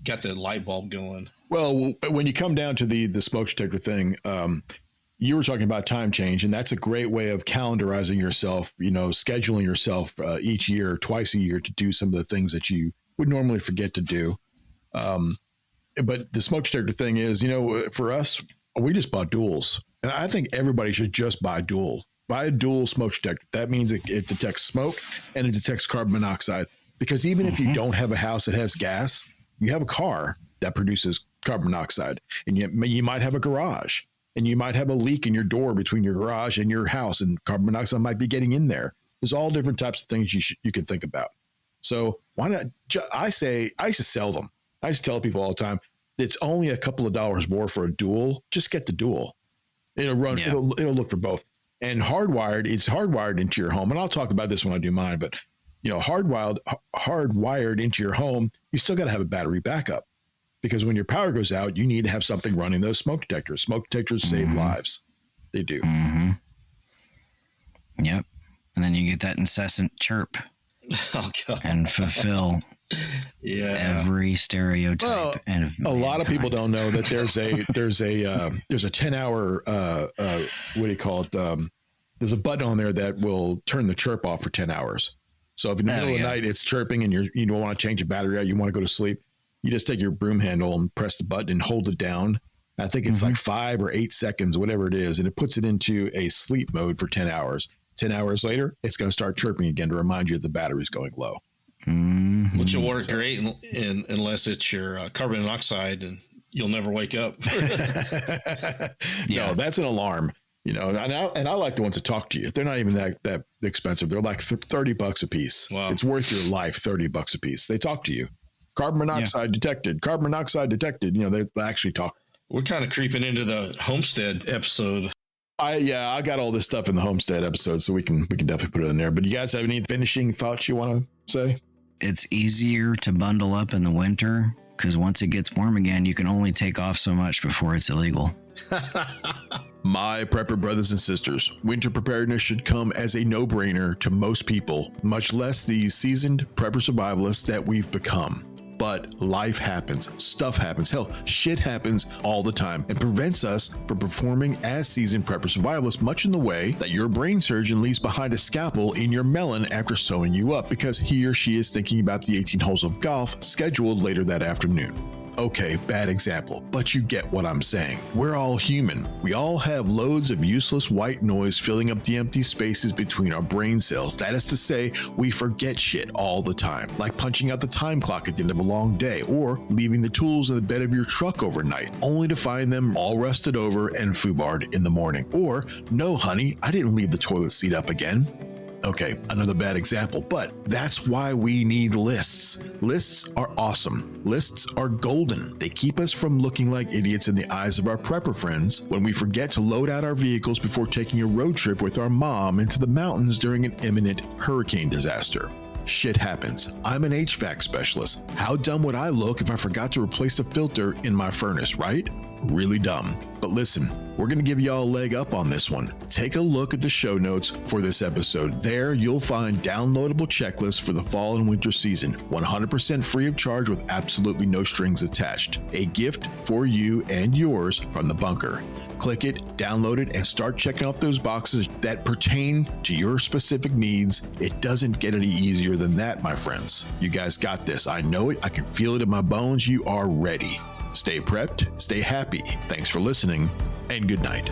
got the light bulb going. Well, when you come down to the smoke detector thing, you were talking about time change, and that's a great way of calendarizing yourself, scheduling yourself each year, twice a year to do some of the things that you would normally forget to do. But the smoke detector thing is, for us, we just bought duals. And I think everybody should just buy a dual smoke detector. That means it detects smoke and it detects carbon monoxide. Because even if you don't have a house that has gas, you have a car that produces carbon monoxide, and you might have a garage, and you might have a leak in your door between your garage and your house, and carbon monoxide might be getting in there. There's all different types of things you can think about. So why not? I used to sell them. I used to tell people all the time, it's only a couple of dollars more for a dual. Just get the dual. It'll run. Yeah. It'll look for both. And it's hardwired into your home. And I'll talk about this when I do mine, but hardwired into your home, you still got to have a battery backup, because when your power goes out, you need to have something running those smoke detectors. Smoke detectors save lives. They do. Mm-hmm. Yep. And then you get that incessant chirp. Oh, God. And fulfill every stereotype. Well, and a lot of people don't know that there's a 10-hour what do you call it? There's a button on there that will turn the chirp off for 10 hours. So if in the middle of the night it's chirping and you don't want to change the battery out, you want to go to sleep, you just take your broom handle and press the button and hold it down. I think it's like 5 or 8 seconds, whatever it is, and it puts it into a sleep mode for 10 hours. 10 hours later, it's going to start chirping again to remind you the battery's going low. Mm-hmm. Which will work great unless it's your carbon monoxide, and you'll never wake up. No, that's an alarm. And I like the ones that talk to you. They're not even that expensive. They're like $30 a piece. Wow. It's worth your life, $30 a piece. They talk to you. Carbon monoxide detected. Carbon monoxide detected. They actually talk. We're kind of creeping into the homestead episode. I got all this stuff in the homestead episode, so we can definitely put it in there. But you guys have any finishing thoughts you want to say? It's easier to bundle up in the winter, because once it gets warm again, you can only take off so much before it's illegal. My prepper brothers and sisters, winter preparedness should come as a no-brainer to most people, much less these seasoned prepper survivalists that we've become. But life happens, stuff happens, hell, shit happens all the time, and prevents us from performing as seasoned prepper survivalists, much in the way that your brain surgeon leaves behind a scalpel in your melon after sewing you up because he or she is thinking about the 18 holes of golf scheduled later that afternoon. Okay, bad example, but you get what I'm saying. We're all human. We all have loads of useless white noise filling up the empty spaces between our brain cells. That is to say, we forget shit all the time, like punching out the time clock at the end of a long day, or leaving the tools in the bed of your truck overnight, only to find them all rusted over and foobarred in the morning. Or, no honey, I didn't leave the toilet seat up again. Okay, another bad example, but that's why we need lists. Lists are awesome. Lists are golden. They keep us from looking like idiots in the eyes of our prepper friends when we forget to load out our vehicles before taking a road trip with our mom into the mountains during an imminent hurricane disaster. Shit happens. I'm an HVAC specialist. How dumb would I look if I forgot to replace the filter in my furnace, right? Really dumb. But listen, we're going to give y'all a leg up on this one. Take a look at the show notes for this episode. There, you'll find downloadable checklists for the fall and winter season, 100% free of charge with absolutely no strings attached. A gift for you and yours from the bunker. Click it, download it, and start checking off those boxes that pertain to your specific needs. It doesn't get any easier than that, my friends. You guys got this. I know it. I can feel it in my bones. You are ready. Stay prepped, stay happy. Thanks for listening, and good night.